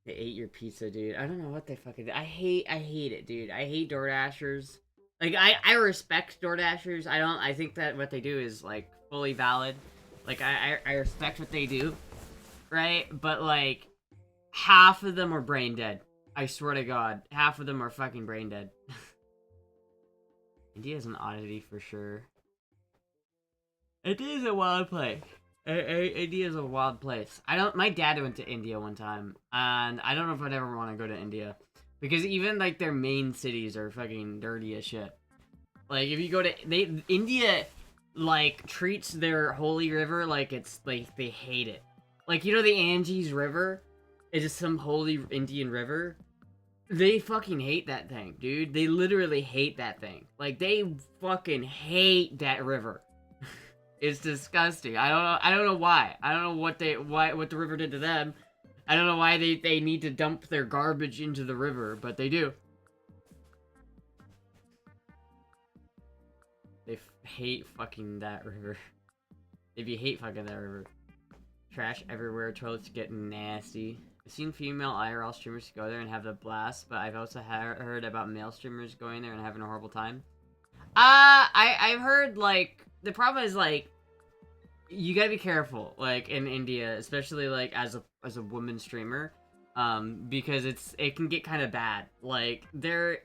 They ate your pizza, dude. I don't know what they fucking did. I hate it, dude. I hate DoorDashers. Like, I respect DoorDashers. I think that what they do is, like, fully valid. Like, I respect what they do, right? But, like, half of them are brain dead. I swear to God. Half of them are fucking brain dead. India's an oddity for sure. India's a wild place. India's a wild place. My dad went to India one time, and I don't know if I'd ever want to go to India. Because even, like, their main cities are fucking dirty as shit. Like, if you go to... India, like, treats their holy river like it's, like, they hate it. Like, you know the Ganges River? It's just some holy Indian river? They fucking hate that thing, dude. They literally hate that thing. Like, they fucking hate that river. It's disgusting. I don't know why. I don't know what the river did to them. I don't know why they need to dump their garbage into the river, but they do. They hate fucking that river. If you hate fucking that river. Trash everywhere, toilets get nasty. I've seen female IRL streamers go there and have a blast, but I've also heard about male streamers going there and having a horrible time. I've heard, like, the problem is, like, you gotta be careful, like, in India, especially, like, as a woman streamer, because it can get kind of bad. Like, there's,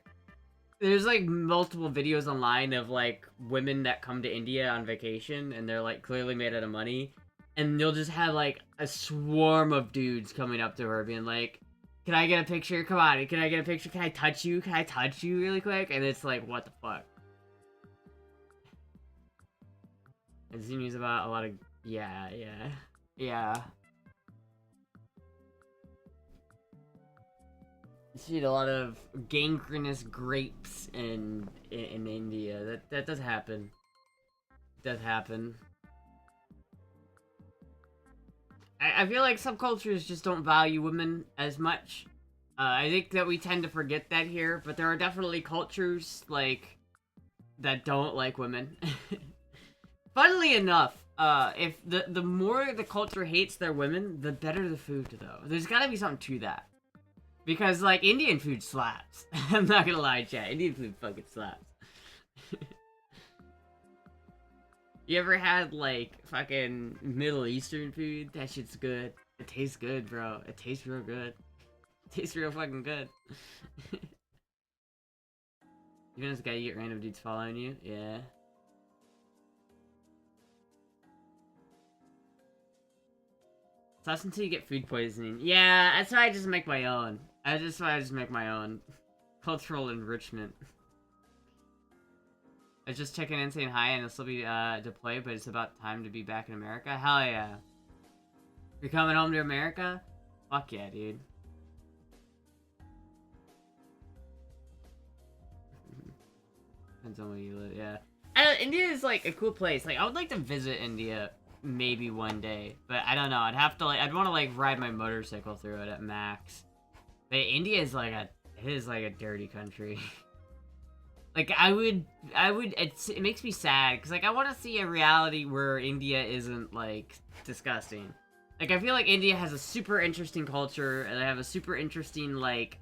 like, multiple videos online of, like, women that come to India on vacation, and they're, like, clearly made out of money, and they'll just have, like, a swarm of dudes coming up to her, being like, can I get a picture? Come on, can I get a picture? Can I touch you? Can I touch you really quick? And it's like, what the fuck? I've seen news about a lot of... Yeah. You see a lot of gangrenous grapes in India. That does happen. It does happen. I feel like some cultures just don't value women as much. I think that we tend to forget that here, but there are definitely cultures, like, that don't like women. Funnily enough, if the more the culture hates their women, the better the food, though. There's gotta be something to that. Because, like, Indian food slaps. I'm not gonna lie, chat. Indian food fucking slaps. You ever had, like, fucking Middle Eastern food? That shit's good. It tastes good, bro. It tastes real good. It tastes real fucking good. Even as a guy, you get random dudes following you? Yeah. It's less until you get food poisoning. Yeah, that's why I just make my own. That's why I just make my own. Cultural enrichment. I was just checking in saying hi and it'll still be deployed, but it's about time to be back in America. Hell yeah. You're coming home to America? Fuck yeah, dude. Depends on where you live, yeah. India is like a cool place. Like, I would like to visit India maybe one day, but I don't know. I'd have to, like, I'd want to, like, ride my motorcycle through it at max. But India is like a dirty country. Like, it makes me sad, because, like, I want to see a reality where India isn't, like, disgusting. Like, I feel like India has a super interesting culture, and they have a super interesting, like,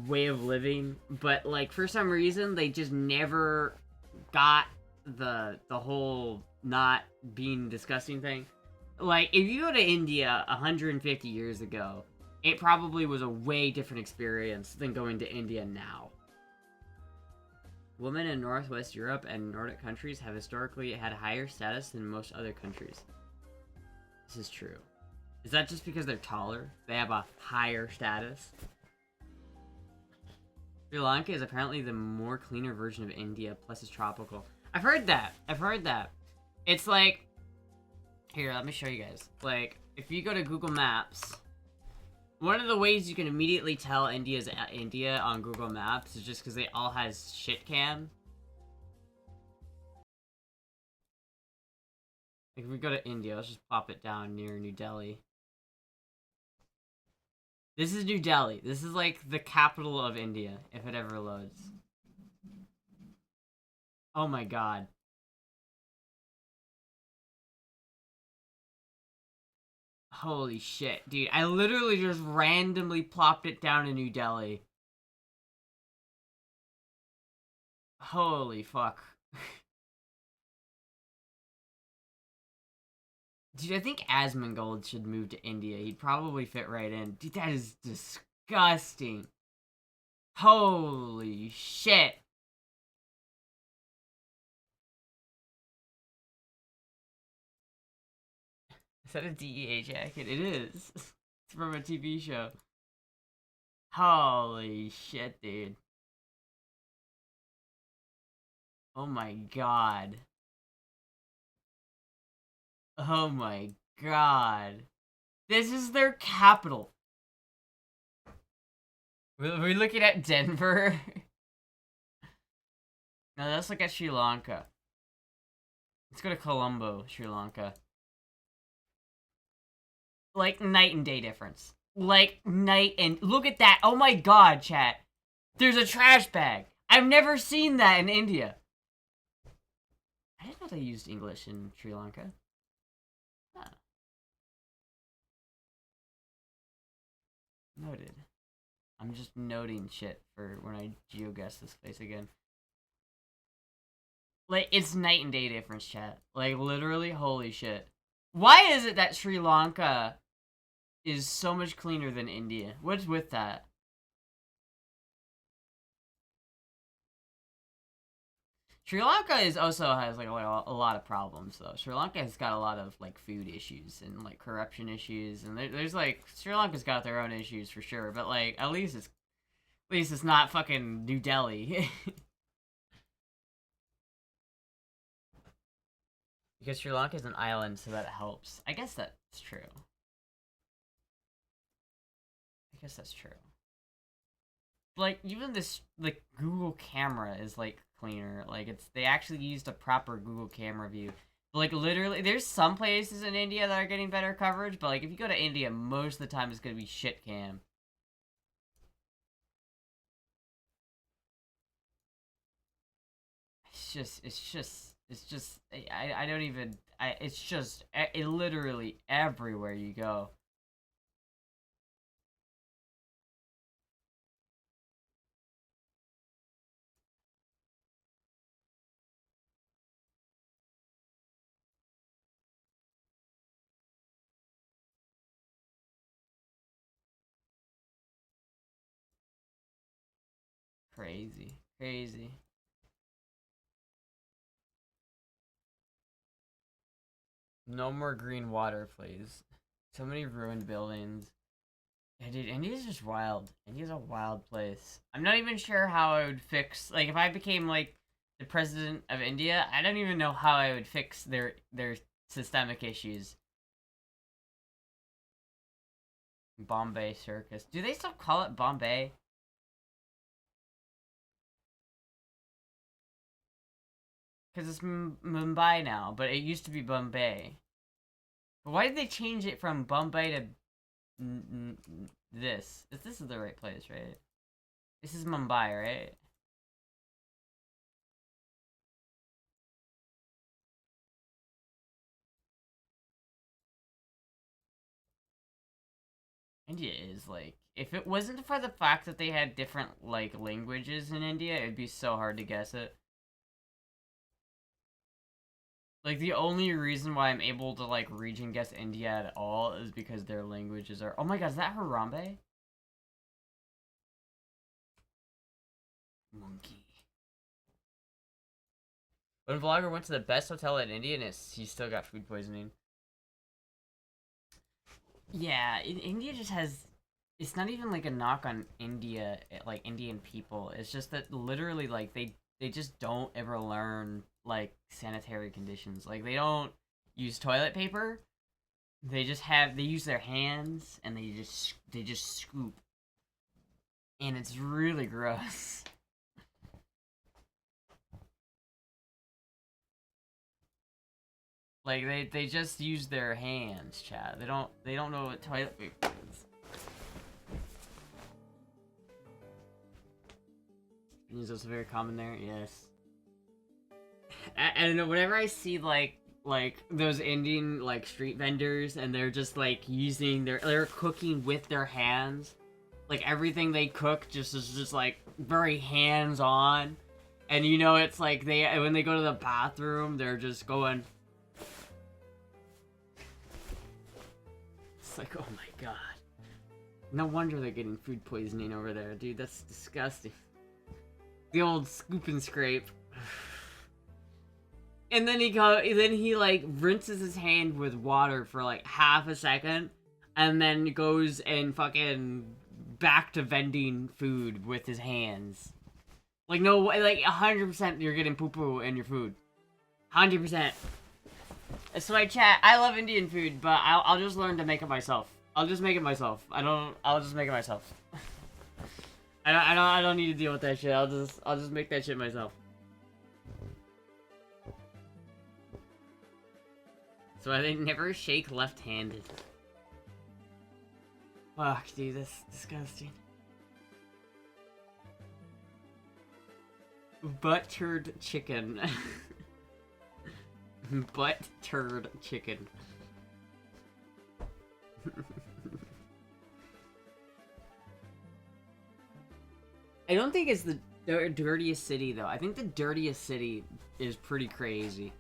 way of living, but, like, for some reason, they just never got the whole not being disgusting thing. Like, if you go to India 150 years ago, it probably was a way different experience than going to India now. Women in Northwest Europe and Nordic countries have historically had higher status than most other countries. This is true. Is that just because they're taller? They have a higher status? Sri Lanka is apparently the more cleaner version of India, plus it's tropical. I've heard that. It's like... Here, let me show you guys. Like, if you go to Google Maps... One of the ways you can immediately tell India's India on Google Maps is just because they all has shit cam. Like, if we go to India, let's just pop it down near New Delhi. This is New Delhi. This is, like, the capital of India, if it ever loads. Oh my god. Holy shit, dude. I literally just randomly plopped it down in New Delhi. Holy fuck. Dude, I think Asmongold should move to India. He'd probably fit right in. Dude, that is disgusting. Holy shit. Is that a DEA jacket? It is. It's from a TV show. Holy shit, dude. Oh my god. Oh my god. This is their capital. We're looking at Denver. Now let's look at Sri Lanka. Let's go to Colombo, Sri Lanka. Like, night and day difference. Like, night and... Look at that! Oh my god, chat! There's a trash bag! I've never seen that in India! I didn't know they used English in Sri Lanka. Huh. Noted. I'm just noting shit for when I geoguess this place again. Like, it's night and day difference, chat. Like, literally, holy shit. Why is it that Sri Lanka is so much cleaner than India? What's with that? Sri Lanka also has like a lot of problems though. Sri Lanka has got a lot of like food issues and like corruption issues, and there's like Sri Lanka's got their own issues for sure. But like at least it's not fucking New Delhi. Because Sri Lanka is an island, so that helps. I guess that's true. I guess that's true. Like, even this, like, Google camera is, like, cleaner. Like, they actually used a proper Google camera view. But, like, literally, there's some places in India that are getting better coverage, but, like, if you go to India, most of the time it's gonna be shit cam. I don't even, it's just, it literally everywhere you go. Crazy. Crazy. No more green water, please. So many ruined buildings. Yeah, dude, India's just wild. India's a wild place. I'm not even sure how I would fix... Like, if I became, like, the president of India, I don't even know how I would fix their systemic issues. Bombay Circus. Do they still call it Bombay? Because it's Mumbai now, but it used to be Bombay. But why did they change it from Bombay to this? This is the right place, right? This is Mumbai, right? India is, like... If it wasn't for the fact that they had different, like, languages in India, it'd be so hard to guess it. Like, the only reason why I'm able to, like, region guess India at all is because their languages are... Oh my god, is that Harambe? Monkey. One vlogger went to the best hotel in India and he still got food poisoning. Yeah, India just has... It's not even, like, a knock on India, like, Indian people. It's just that literally, like, they just don't ever learn, like, sanitary conditions. Like, they don't use toilet paper. They use their hands, and they just scoop. And it's really gross. Like, they just use their hands, chat. They don't know what toilet paper is. Is this very common there? Yes. I don't know, whenever I see, like, those Indian, like, street vendors, and they're just, like, they're cooking with their hands. Like, everything they cook is just, like, very hands-on. And you know, it's like when they go to the bathroom, they're just going. It's like, oh my god. No wonder they're getting food poisoning over there, dude. That's disgusting. The old scoop and scrape. And then he like rinses his hand with water for like half a second, and then goes and fucking back to vending food with his hands. Like, no, like 100% you're getting poo-poo in your food. 100%. So my chat, I love Indian food, but I'll just learn to make it myself. I'll just make it myself. I'll just make it myself. I don't need to deal with that shit. I'll just make that shit myself. So I never shake left-handed. Fuck, dude, that's disgusting. Buttered chicken. Butt-turd chicken. I don't think it's the dirtiest city, though. I think the dirtiest city is pretty crazy.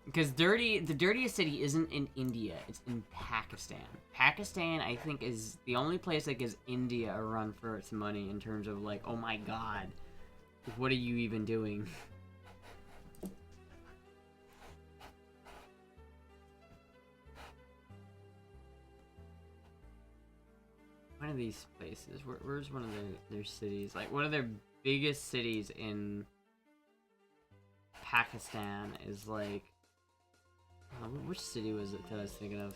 Because the dirtiest city isn't in India, it's in Pakistan. Pakistan, I think, is the only place that gives India a run for its money in terms of, like, oh my god, what are you even doing? One of these places, where's one of their cities? Like, one of their biggest cities in Pakistan is, like, which city was it that I was thinking of?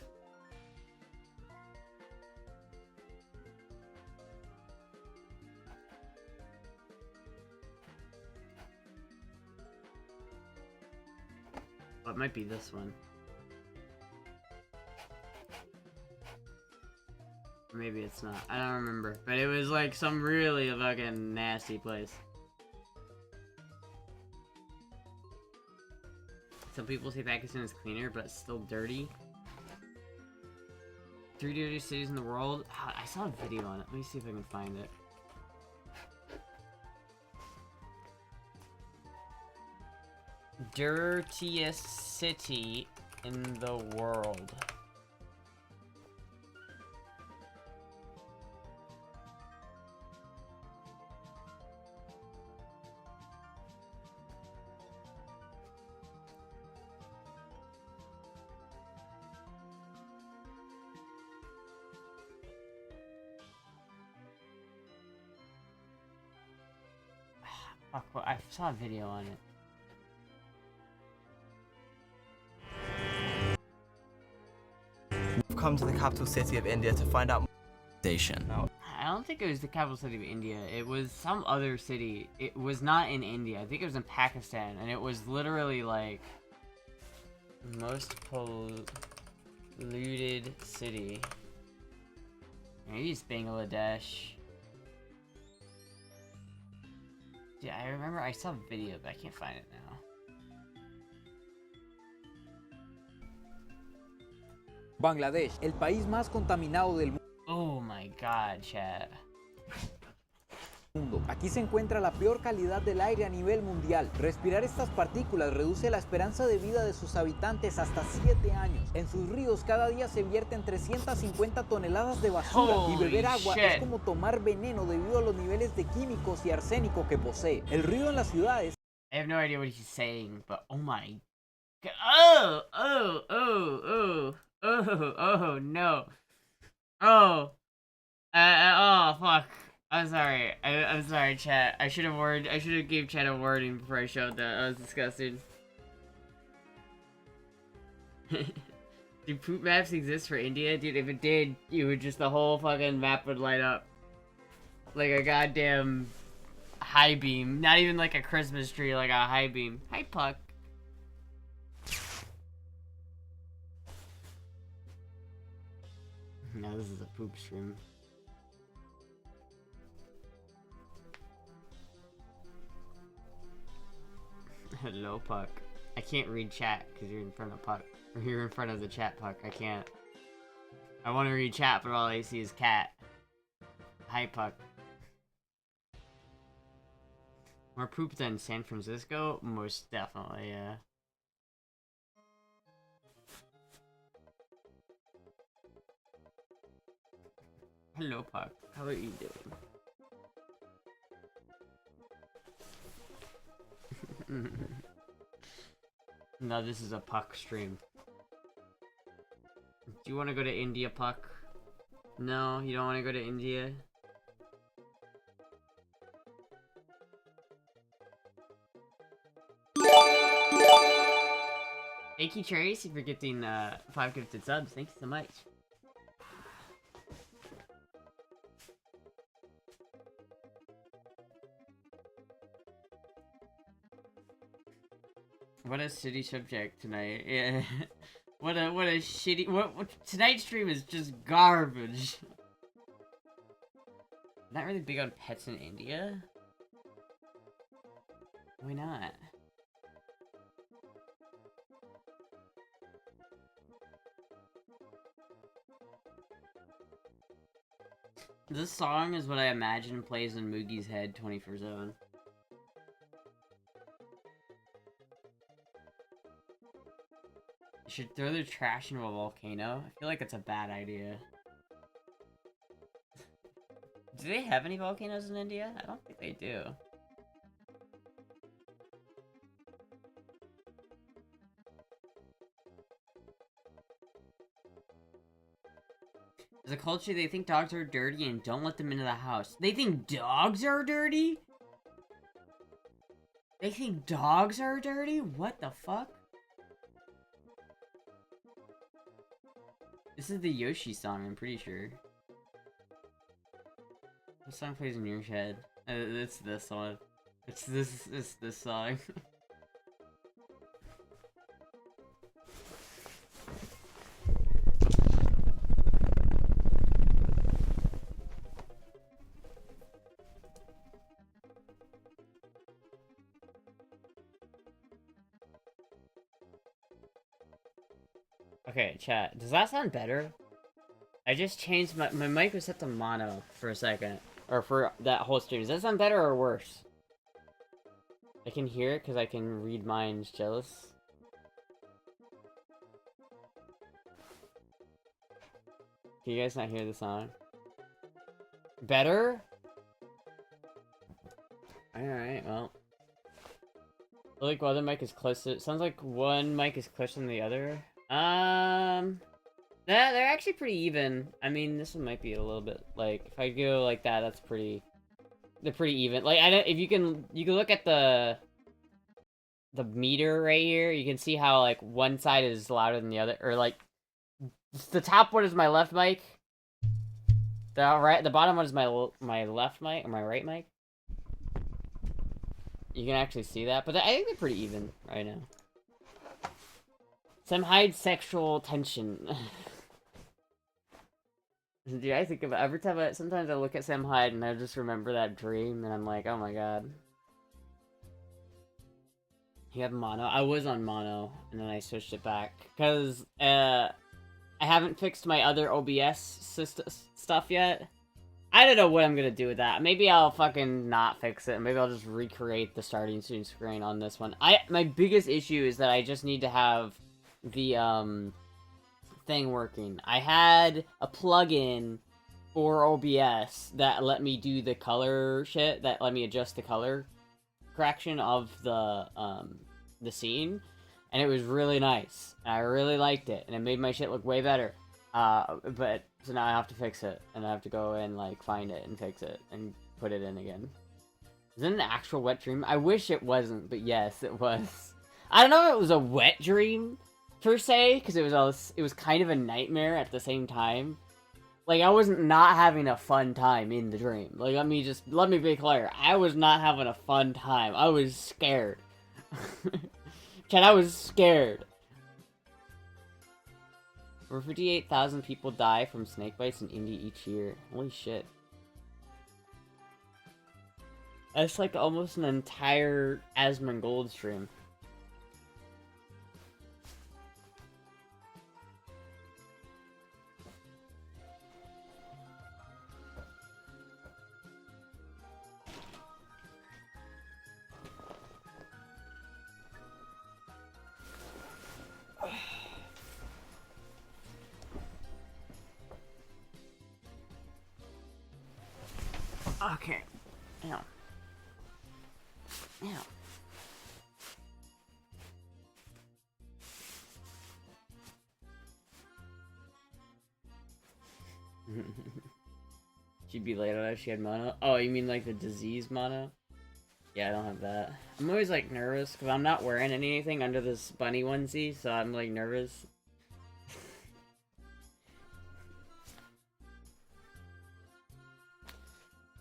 Oh, it might be this one. Maybe it's not. I don't remember. But it was like some really fucking nasty place. Some people say Pakistan is cleaner, but it's still dirty. 3 dirtiest cities in the world? I saw a video on it. Let me see if I can find it. Dirtiest city in the world. Fuck, well, I saw a video on it. We've come to the capital city of India to find out station. I don't think it was the capital city of India. It was some other city. It was not in India. I think it was in Pakistan, and it was literally like most polluted city. Maybe it's Bangladesh. Yeah, I remember I saw a video, but I can't find it now. Bangladesh, el país más contaminado del Oh my god, chat. mundo. Aquí se encuentra la peor calidad del aire a nivel mundial. Respirar estas partículas reduce la esperanza de vida de sus habitantes hasta 7 años. En sus ríos cada día se vierten 350 toneladas de basura y beber agua es como tomar veneno debido a los niveles de químicos y arsénico que posee. El río en las ciudades... I have no idea what he's saying, but oh my god. Oh, no. Oh. Oh, fuck. I'm sorry. I'm sorry, chat. I should have gave chat a warning before I showed that. That was disgusting. Do poop maps exist for India? Dude, if it did, you would just, the whole fucking map would light up. Like a goddamn high beam. Not even like a Christmas tree, like a high beam. Hi, Puck. Now this is a poop stream. Hello, Puck. I can't read chat because you're in front of Puck. Or you're in front of the chat, Puck. I can't. I want to read chat, but all I see is cat. Hi, Puck. More poop than San Francisco? Most definitely, yeah. Hello, Puck. How are you doing? No, this is a Puck stream. Do you want to go to India, Puck? No, you don't want to go to India? Thank you, Tracy, for getting 5 gifted subs. Thank you so much. What a shitty subject tonight. Yeah. what a shitty what tonight's stream is just garbage. Not really big on pets in India. Why not? This song is what I imagine plays in Moogie's head 24/7. You should throw the trash into a volcano. I feel like it's a bad idea. Do they have any volcanoes in India? I don't think they do. As a culture, they think dogs are dirty and don't let them into the house. They think dogs are dirty? They think dogs are dirty? What the fuck? This is the Yoshi song, I'm pretty sure. What song plays in your head? It's this one. It's this song. Okay, chat. Does that sound better? I just changed my mic was set to mono for a second. Or for that whole stream. Does that sound better or worse? I can hear it because I can read minds, jealous. Can you guys not hear the song? Better? Alright, well. I feel like one other mic is close to... Sounds like one mic is closer than the other. They're actually pretty even. I mean, this one might be a little bit, like, if I go like that, that's pretty... They're pretty even. Like, I don't... If you can look at the meter right here, you can see how, like, one side is louder than the other. Or, like, the top one is my left mic. The bottom one is my left mic, or my right mic. You can actually see that, but I think they're pretty even right now. Some hide sexual tension. Dude, I think of it every time sometimes I look at Sam Hyde and I just remember that dream and I'm like, oh my god. You have mono? I was on mono and then I switched it back. Because, I haven't fixed my other OBS stuff yet. I don't know what I'm gonna do with that. Maybe I'll fucking not fix it. Maybe I'll just recreate the starting screen on this one. My biggest issue is that I just need to have the, thing working. I had a plugin for OBS that let me do the color shit, that let me adjust the color correction of the scene, and it was really nice. I really liked it, and it made my shit look way better. But, so now I have to fix it, and I have to go and, like, find it and fix it, and put it in again. Is it an actual wet dream? I wish it wasn't, but yes, it was. I don't know if it was a wet dream, per se, because it was kind of a nightmare at the same time. Like, I wasn't not having a fun time in the dream. Like, let me be clear. I was not having a fun time. I was scared. Chad, I was scared. Over 58,000 people die from snake bites in India each year. Holy shit. That's like almost an entire Asmongold stream. Okay. Ow. Ow. She'd be later if she had mono. Oh, you mean like the disease mono? Yeah, I don't have that. I'm always like nervous because I'm not wearing anything under this bunny onesie, so I'm like nervous.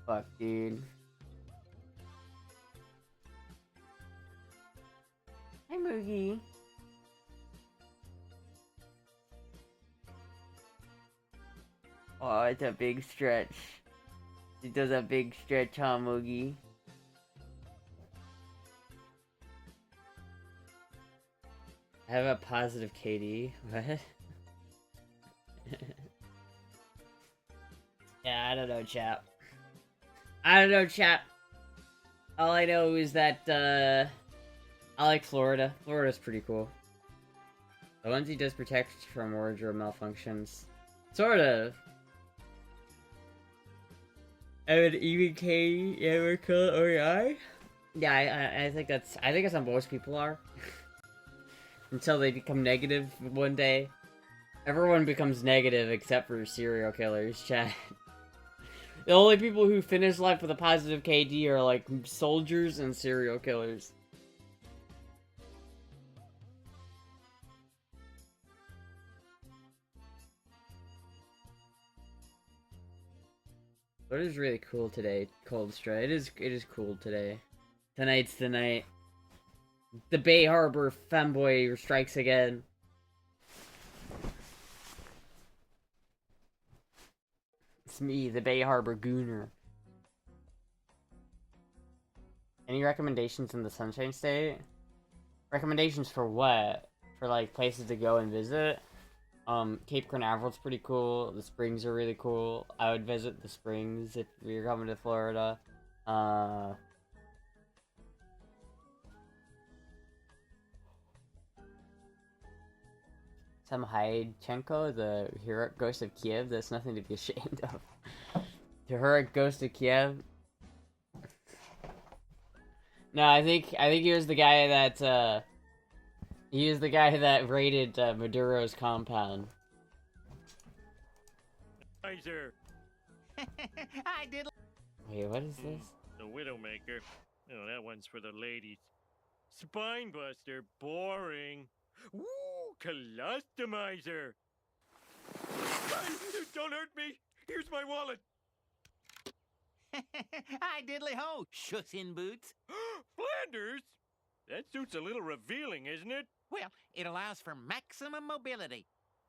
Fuck, dude. Hi, Moogie. Oh, it's a big stretch. It does a big stretch, huh, Moogie? I have a positive KD. What? Yeah, I don't know, chap. I don't know, chap. All I know is that, I like Florida. Florida's pretty cool. The onesie does protect from wardrobe malfunctions. Sort of. I would even K America OEI? Yeah, I think that's how most people are. Until they become negative one day. Everyone becomes negative except for serial killers, chat. The only people who finish life with a positive KD are like soldiers and serial killers. But it is really cool today, Cold Stray. It is cool today. Tonight's the night. The Bay Harbor femboy strikes again. It's me, the Bay Harbor Gooner. Any recommendations in the Sunshine State? Recommendations for what? For like places to go and visit? Cape Canaveral's pretty cool. The Springs are really cool. I would visit the Springs if you're coming to Florida. Some Hyadchenko, the heroic ghost of Kiev. That's nothing to be ashamed of. The heroic ghost of Kiev. No, I think he was the guy that raided Maduro's compound. Kaiser. I did. Wait, what is this? The Widowmaker. Oh, that one's for the ladies. Spinebuster. Boring. Woo! Colostomizer. Don't hurt me. Here's my wallet. Hi, diddly ho, shucks in boots. Flanders? That suit's a little revealing, isn't it? Well, it allows for maximum mobility.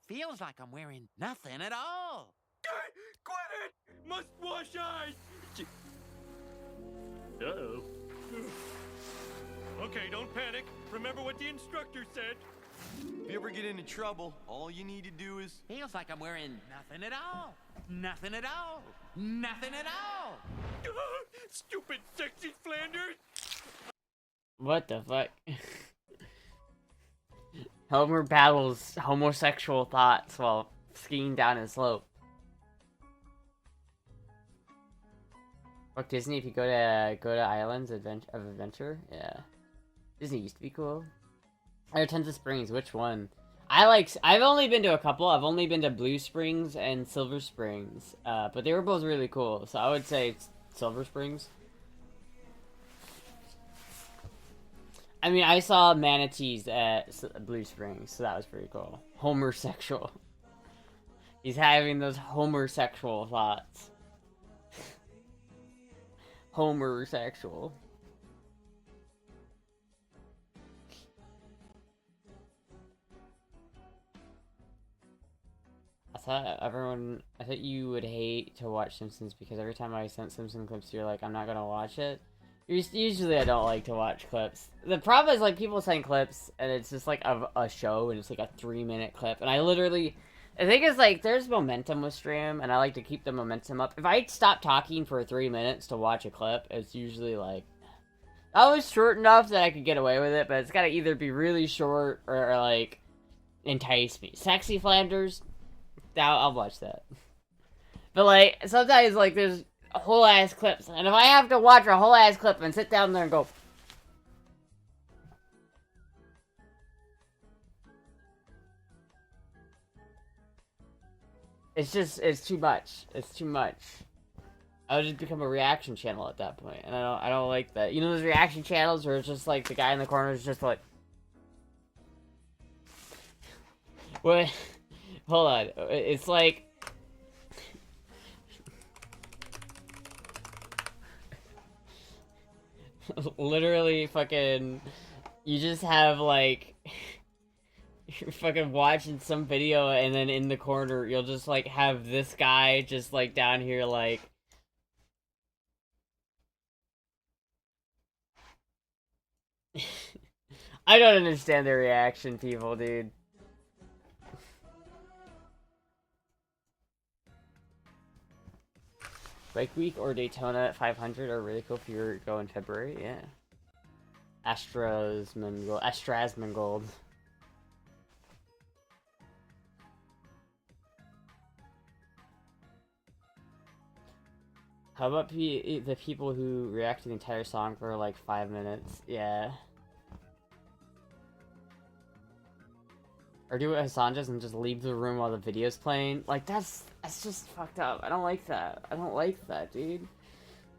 Feels like I'm wearing nothing at all. Quit it! Must wash eyes! Uh-oh. Okay, don't panic. Remember what the instructor said. If you ever get into trouble, all you need to do is... Feels like I'm wearing nothing at all. Nothing at all. Nothing at all. Stupid sexy Flanders! What the fuck? Homer battles homosexual thoughts while skiing down a slope. Fuck Disney if you go to Islands of Adventure. Yeah, Disney used to be cool. There are tons of springs. Which one? I've only been to a couple. I've only been to Blue Springs and Silver Springs. But they were both really cool. So I would say it's Silver Springs. I mean, I saw manatees at Blue Springs, so that was pretty cool. Homosexual. He's having those homosexual thoughts. Homosexual. I thought you would hate to watch Simpsons because every time I sent Simpson clips, you're like, I'm not gonna watch it. Usually I don't like to watch clips. The problem is, like, people send clips, and it's just, like, a show, and it's, like, a 3-minute clip. And I think it's, like, there's momentum with stream, and I like to keep the momentum up. If I stop talking for 3 minutes to watch a clip, it's usually, like, that was short enough that I could get away with it, but it's gotta either be really short or like, entice me. Sexy Flanders, I'll watch that. But, like, sometimes, like, whole ass clips. And if I have to watch a whole ass clip and sit down there and go, it's too much. It's too much. I would just become a reaction channel at that point, and I don't like that. You know those reaction channels where it's just like the guy in the corner is just like, what? Hold on. It's like, literally fucking, you just have like, you're fucking watching some video and then in the corner you'll just like have this guy just like down here like, I don't understand their reaction, people, dude. Bike Week or Daytona at 500 are really cool if you go in February, yeah. Astrasmongold. How about the people who react to the entire song for like 5 minutes? Yeah. Or do what Hassan does and just leave the room while the video's playing. Like, that's just fucked up. I don't like that. I don't like that, dude.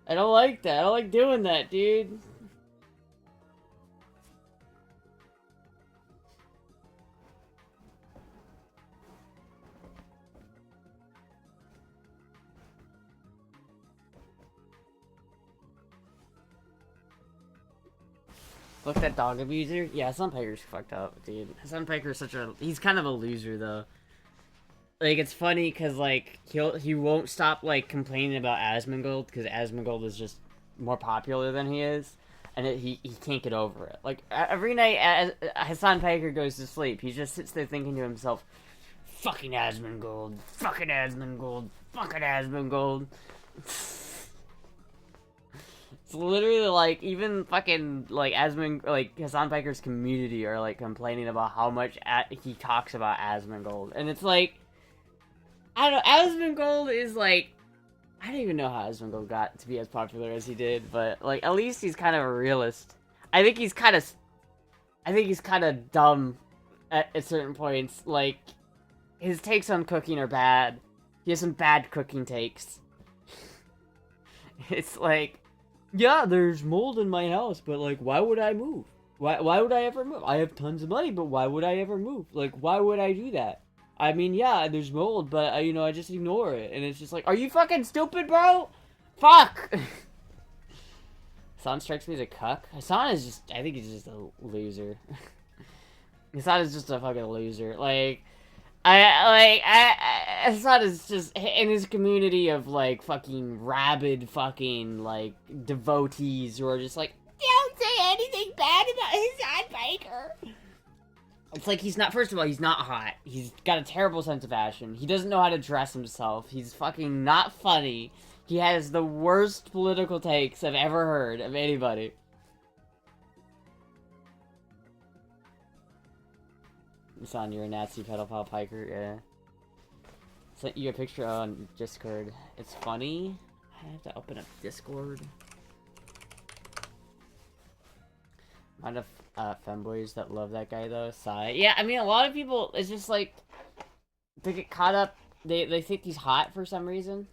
I don't like that. I don't like doing that, dude. Look, that dog abuser? Yeah, Hassan Piker's fucked up, dude. Hassan Piker's he's kind of a loser, though. Like, it's funny, because, like, he won't stop, like, complaining about Asmongold, because Asmongold is just more popular than he is, and he can't get over it. Like, every night as Hassan Piker goes to sleep, he just sits there thinking to himself, fucking Asmongold, fucking Asmongold, fucking Asmongold. It's literally like, even fucking like Hassan Piker's community are like complaining about how much he talks about Asmongold, and it's like, I don't know, Asmongold is like, I don't even know how Asmongold got to be as popular as he did, but like at least he's kind of a realist. I think he's kind of dumb at certain points. Like, his takes on cooking are bad. He has some bad cooking takes. It's like, yeah, there's mold in my house, but, like, why would I move? Why would I ever move? I have tons of money, but why would I ever move? Like, why would I do that? I mean, yeah, there's mold, but, you know, I just ignore it. And it's just like, are you fucking stupid, bro? Fuck! Hassan strikes me as a cuck. Hassan is just, I think he's just a loser. Hassan is just a fucking loser. Like, Assad is just in his community of like fucking rabid fucking like devotees who are just like, don't say anything bad about Hassan Baker. It's like, he's not, first of all, he's not hot. He's got a terrible sense of fashion. He doesn't know how to dress himself. He's fucking not funny. He has the worst political takes I've ever heard of anybody. Son, you're a Nazi pedophile Piker, yeah. Sent you a picture on Discord. It's funny. I have to open up Discord. Might have femboys that love that guy though. Sigh. Yeah, I mean, a lot of people, it's just like, they get caught up, they think he's hot for some reason.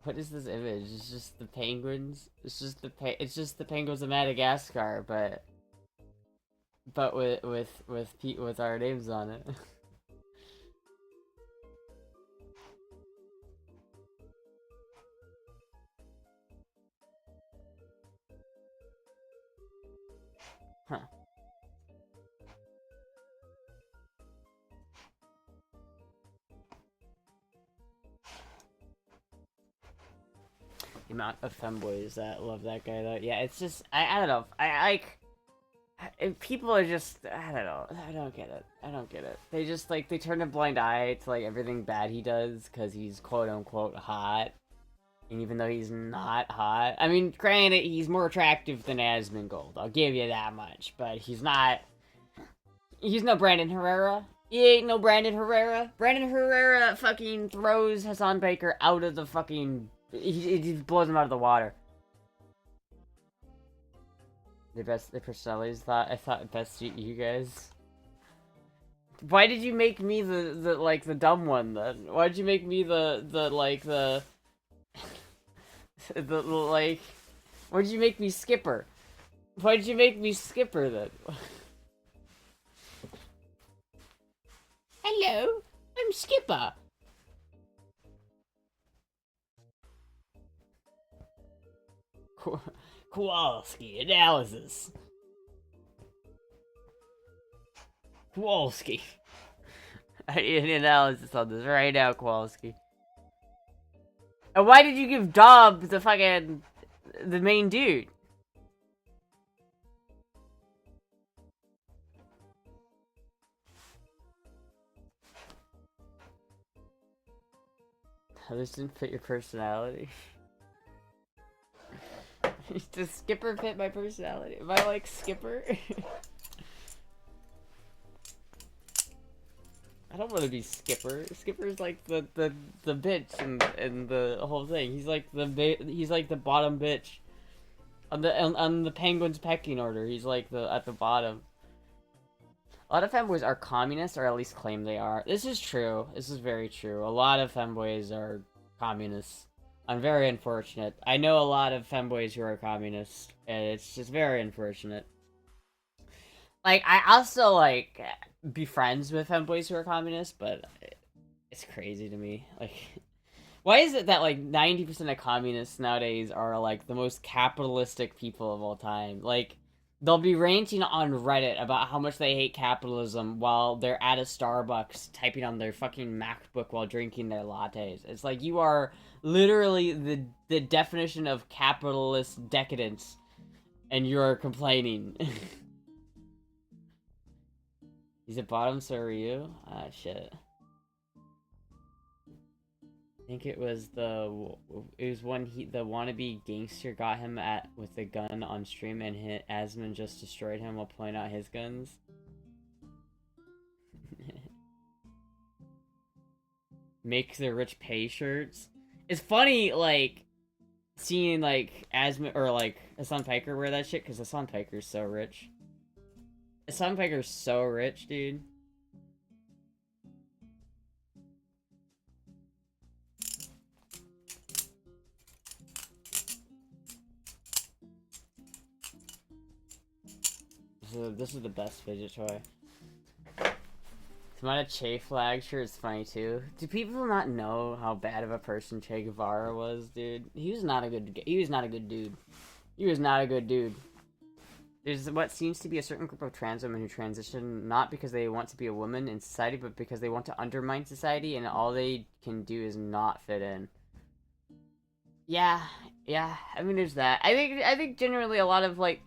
What is this image? It's just the penguins. It's just the penguins of Madagascar, but with our names on it. Huh. The amount of femboys that love that guy though. Yeah, it's just, I don't know. People are just, I don't know. I don't get it. I don't get it. They just like, they turn a blind eye to like everything bad he does because he's quote unquote hot. And even though he's not hot, I mean, granted, he's more attractive than Asmongold. I'll give you that much. But he's not, he's no Brandon Herrera. He ain't no Brandon Herrera. Brandon Herrera fucking throws Hassan Baker out of the fucking... He blows him out of the water. The personalities thought, I thought best you guys. Why did you make me the dumb one then? Why did you make me the like... Why did you make me Skipper? Why did you make me Skipper then? Hello, I'm Skipper. Kowalski analysis. Kowalski. I need an analysis on this right now, Kowalski. And why did you give Dob the main dude? This didn't fit your personality. Does Skipper fit my personality? Am I like Skipper? I don't want to be Skipper. Skipper's like the bitch and the whole thing. He's like the bottom bitch on the Penguin's pecking order. He's like at the bottom. A lot of femboys are communists, or at least claim they are. This is true. This is very true. A lot of femboys are communists. I'm very unfortunate. I know a lot of femboys who are communists, and it's just very unfortunate. Like, I also, like, be friends with femboys who are communists, but it's crazy to me. Like, why is it that, like, 90% of communists nowadays are, like, the most capitalistic people of all time? Like, they'll be ranting on Reddit about how much they hate capitalism while they're at a Starbucks typing on their fucking MacBook while drinking their lattes. It's like, you are literally the definition of capitalist decadence, and you're complaining. He's at bottom, so are you? Ah, shit. I think it was when the wannabe gangster got him with the gun on stream, and Asman just destroyed him while pulling out his guns. Make the rich pay shirts. It's funny, like, seeing, like, Asman, or, like, Hassan Piker wear that shit, because Hassan Piker's so rich. Hassan Piker's so rich, dude. This is the best fidget toy. The amount of Che flag shirt is funny too. Do people not know how bad of a person Che Guevara was, dude? He was not a good dude. He was not a good dude. There's what seems to be a certain group of trans women who transition not because they want to be a woman in society, but because they want to undermine society, and all they can do is not fit in. Yeah. I mean, there's that. I think generally a lot of, like,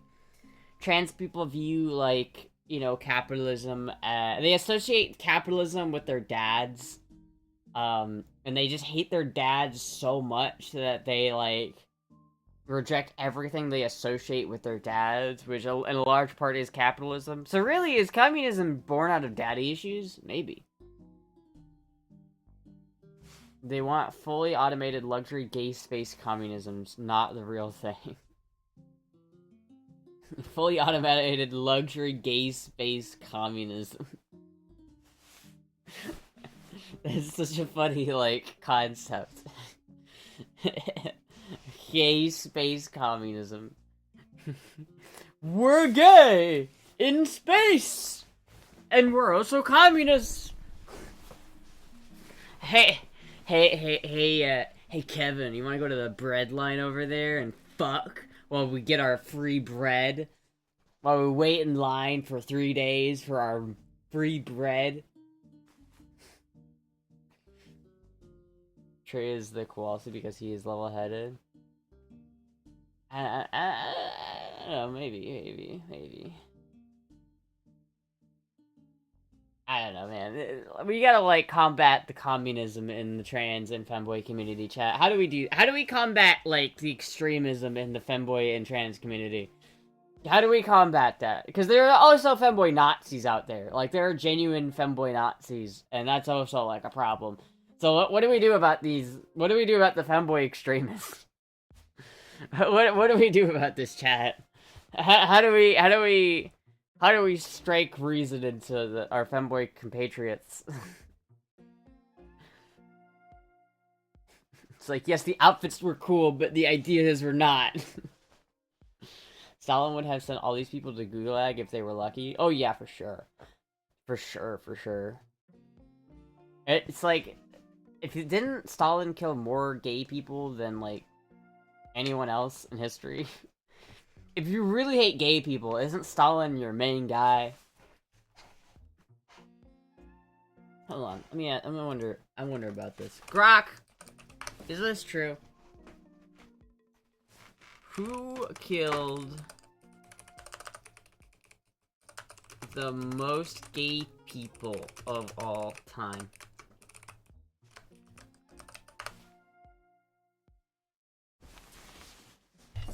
trans people view, like, you know, capitalism, they associate capitalism with their dads, and they just hate their dads so much that they, like, reject everything they associate with their dads, which in a large part is capitalism. So really, is communism born out of daddy issues? Maybe. They want fully automated luxury gay space communism's not the real thing. Fully automated luxury gay space communism. It's such a funny, like, concept. Gay space communism. We're gay in space, and we're also communists. Hey, Kevin, you want to go to the bread line over there and fuck while we get our free bread? While we wait in line for 3 days for our free bread? Trey is the Kowalski because he is level-headed. I don't know, maybe. I don't know, man. We gotta, like, combat the communism in the trans and femboy community chat. How do we combat, like, the extremism in the femboy and trans community? How do we combat that? Because there are also femboy Nazis out there. Like, there are genuine femboy Nazis, and that's also, like, a problem. So what do we do about these? What do we do about the femboy extremists? what do we do about this, chat? How do we strike reason into our femboy compatriots? It's like, yes, the outfits were cool, but the ideas were not. Stalin would have sent all these people to Gulag if they were lucky. Oh yeah, for sure. For sure. It's like, didn't Stalin kill more gay people than, like, anyone else in history? If you really hate gay people, isn't Stalin your main guy? Hold on, I wonder about this. Grok! Is this true? Who killed the most gay people of all time?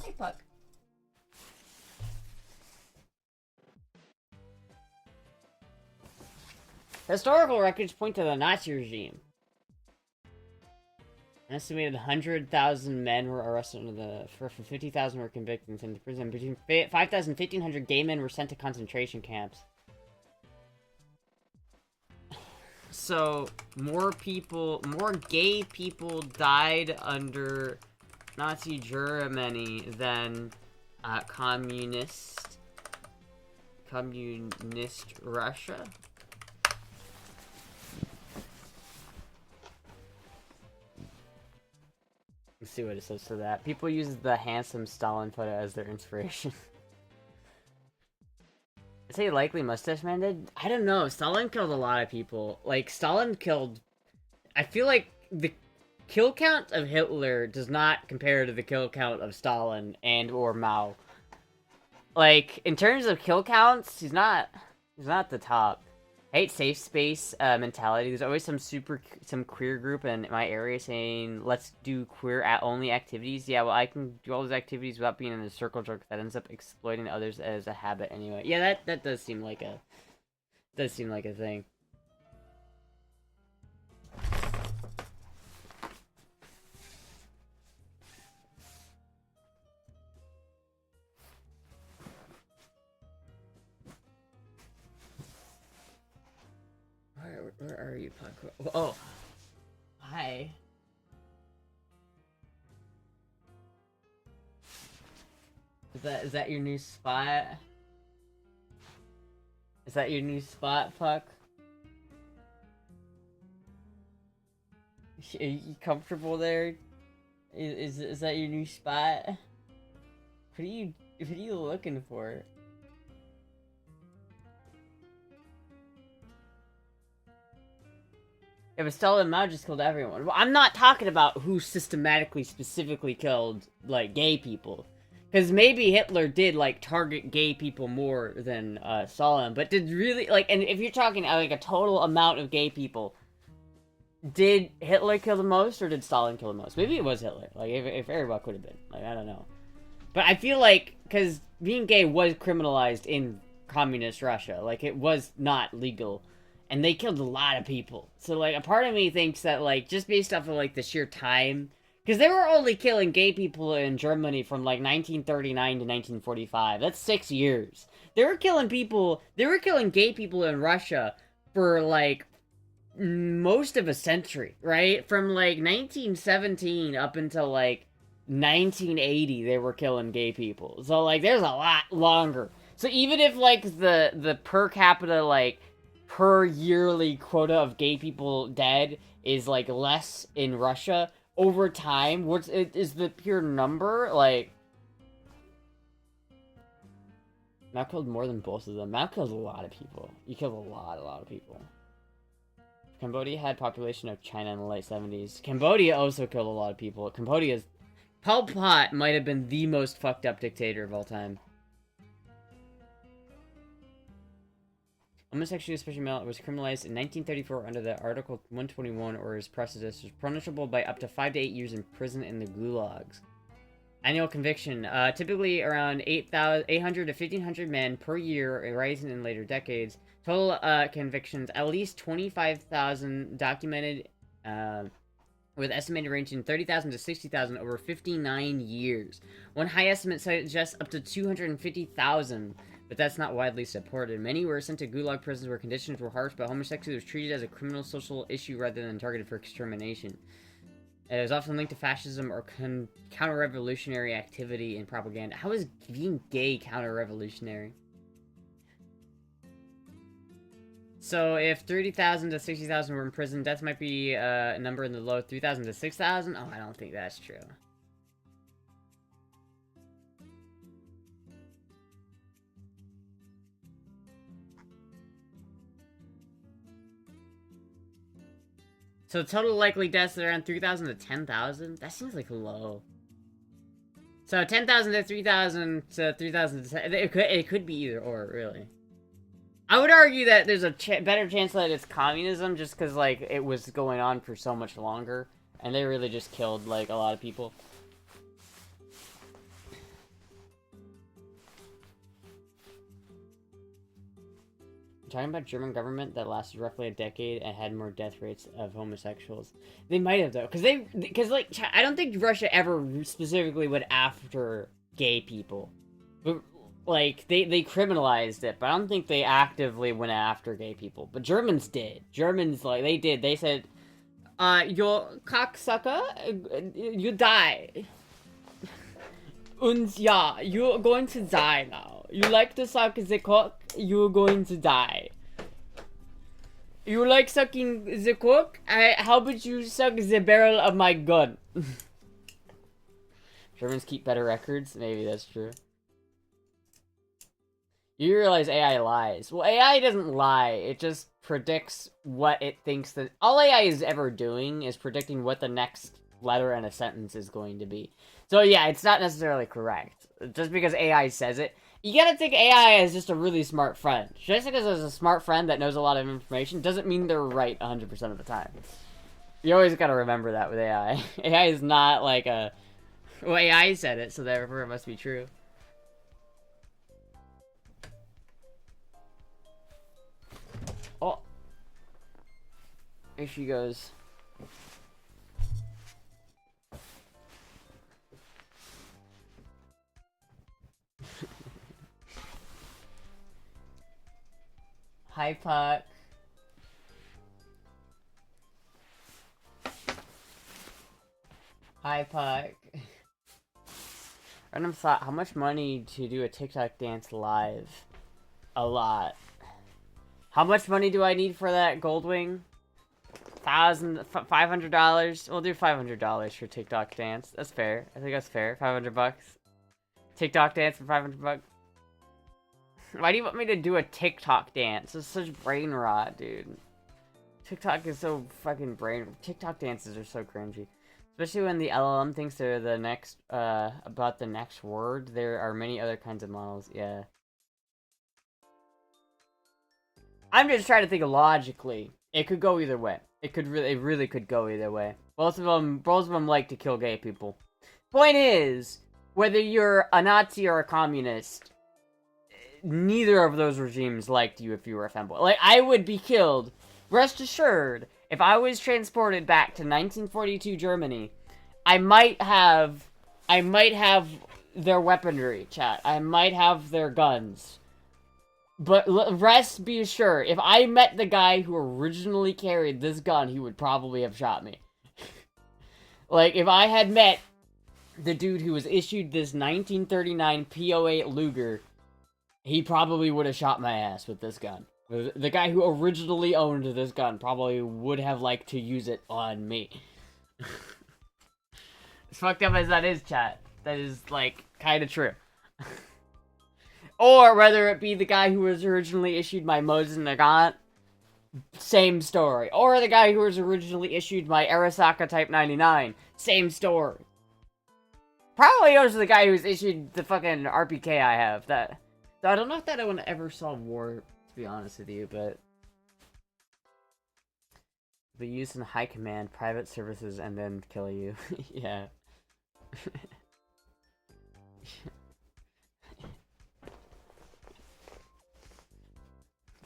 Hey, fuck. Historical records point to the Nazi regime. An estimated 100,000 men were arrested for 50,000 were convicted and sent to prison. Between 5,000 and 1,500 gay men were sent to concentration camps. So, more gay people died under Nazi Germany than communist Russia? Let's see what it says to that. People use the handsome Stalin photo as their inspiration. I'd say likely Mustache Man did. I don't know. Stalin killed a lot of people. Like, Stalin killed... I feel like the kill count of Hitler does not compare to the kill count of Stalin and or Mao. Like, in terms of kill counts, he's not the top. I hate safe space mentality. There's always some queer group in my area saying, let's do queer-only activities. Yeah, well, I can do all those activities without being in a circle jerk that ends up exploiting others as a habit anyway. Yeah, that does seem like a thing. Where are you, Paco? Oh, hi. Is that your new spot? Is that your new spot, Puck? Are you comfortable there? Is that your new spot? What are you looking for? Yeah, but Stalin Mao just killed everyone. Well, I'm not talking about who systematically, specifically killed, like, gay people. Because maybe Hitler did, like, target gay people more than Stalin. But did really, like, and if you're talking, like, a total amount of gay people, did Hitler kill the most, or did Stalin kill the most? Maybe it was Hitler. Like, if very well could have been. Like, I don't know. But I feel like, because being gay was criminalized in communist Russia. Like, it was not legal. And they killed a lot of people. So, like, a part of me thinks that, like, just based off of, like, the sheer time... Because they were only killing gay people in Germany from, like, 1939 to 1945. That's 6 years. They were killing gay people in Russia for, like, most of a century, right? From, like, 1917 up until, like, 1980, they were killing gay people. So, like, there's a lot longer. So even if, like, the per capita, like... per yearly quota of gay people dead is, like, less in Russia, over time, is the pure number, like... Mao killed more than both of them. Mao killed a lot of people. He killed a lot of people. Cambodia had population of China in the late 70s. Cambodia also killed a lot of people. Pol Pot might have been the most fucked up dictator of all time. Homosexuality, especially male, was criminalized in 1934 under the Article 121, or as precedent, was punishable by up to 5 to 8 years in prison in the gulags. Annual conviction, typically around 800 to 1,500 men per year, rising in later decades. Total convictions, at least 25,000 documented, with estimated ranging 30,000 to 60,000 over 59 years. One high estimate suggests up to 250,000, but that's not widely supported. Many were sent to gulag prisons where conditions were harsh, but homosexuality was treated as a criminal social issue rather than targeted for extermination. It is often linked to fascism or counter-revolutionary activity and propaganda. How is being gay counter-revolutionary? So if 30,000 to 60,000 were in prison, deaths might be a number in the low 3,000 to 6,000? Oh, I don't think that's true. So total likely deaths are around 3,000 to 10,000? That seems like low. So 10,000 to 3,000 to 3,000 to 10, it could be either or, really. I would argue that there's a better chance that it's communism just because, like, it was going on for so much longer. And they really just killed, like, a lot of people. Talking about German government that lasted roughly a decade and had more death rates of homosexuals. They might have, though, because like I don't think Russia ever specifically went after gay people, but like they criminalized it. But I don't think they actively went after gay people. But Germans did. Germans, like, they did. They said, "You're cocksucker, you die." Und ja, you're going to die now. You like to suck the cock, you're going to die. You like sucking the cock? How about you suck the barrel of my gun? Germans keep better records? Maybe that's true. You realize AI lies. Well, AI doesn't lie. It just predicts what it thinks that... All AI is ever doing is predicting what the next letter in a sentence is going to be. So yeah, it's not necessarily correct. Just because AI says it. You gotta think AI is just a really smart friend. Just because there's a smart friend that knows a lot of information doesn't mean they're right 100% of the time. You always gotta remember that with AI. AI is not like a... Well, AI said it, so therefore it must be true. Oh. Here she goes. Hi, Puck. Hi, Puck. Random thought, how much money to do a TikTok dance live? A lot. How much money do I need for that Goldwing? $500? We'll do $500 for TikTok dance. That's fair. I think that's fair. 500 bucks. TikTok dance for 500 bucks. Why do you want me to do a TikTok dance? It's such brain rot, dude. TikTok is so fucking TikTok dances are so cringy. Especially when the LLM thinks they're the next, about the next word. There are many other kinds of models, yeah. I'm just trying to think logically. It could go either way. It really could go either way. Both of them like to kill gay people. Point is, whether you're a Nazi or a communist, neither of those regimes liked you if you were a femboy. Like, I would be killed. Rest assured, if I was transported back to 1942 Germany, I might have their weaponry, chat. I might have their guns. But rest be assured, if I met the guy who originally carried this gun, he would probably have shot me. Like, if I had met the dude who was issued this 1939 PO8 Luger, he probably would have shot my ass with this gun. The guy who originally owned this gun probably would have liked to use it on me. As fucked up as that is, chat, that is, like, kind of true. Or whether it be the guy who was originally issued my Mosin Nagant, same story. Or the guy who was originally issued my Arasaka Type 99, same story. Probably also the guy who's issued the fucking RPK I have. That I don't know if that one ever saw war, to be honest with you, but... Be used in high command, private services, and then kill you. Yeah.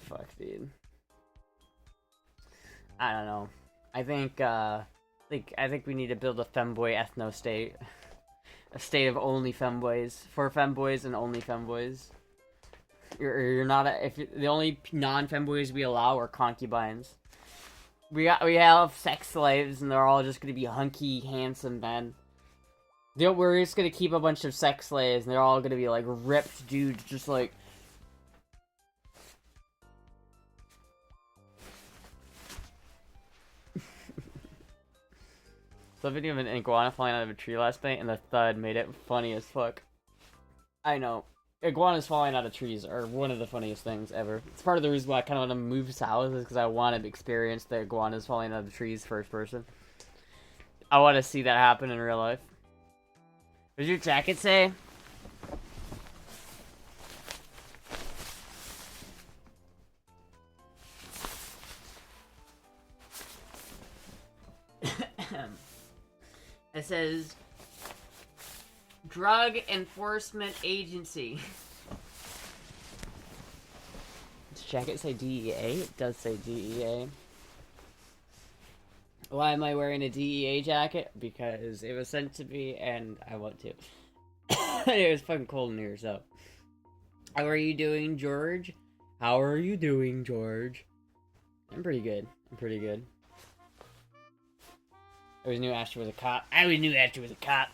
Fuck, dude. I don't know. I think we need to build a femboy ethno state. A state of only femboys. For femboys and only femboys. You're not the only non-femboys we allow are concubines. We have sex slaves and they're all just gonna be hunky, handsome men. We're just gonna keep a bunch of sex slaves and they're all gonna be like ripped dudes, just like. So a video of an iguana falling out of a tree last night and the thud made it funny as fuck. I know. Iguanas falling out of trees are one of the funniest things ever. It's part of the reason why I kind of want to move south, is because I want to experience the iguanas falling out of trees first person. I want to see that happen in real life. What does your jacket say? It says Drug Enforcement Agency. Does jacket say DEA? It does say DEA. Why am I wearing a DEA jacket? Because it was sent to me and I want to. It was fucking cold in here, so. How are you doing, George? How are you doing, George? I'm pretty good. I'm pretty good. I always knew Astra was a cop. I always knew Astra was a cop.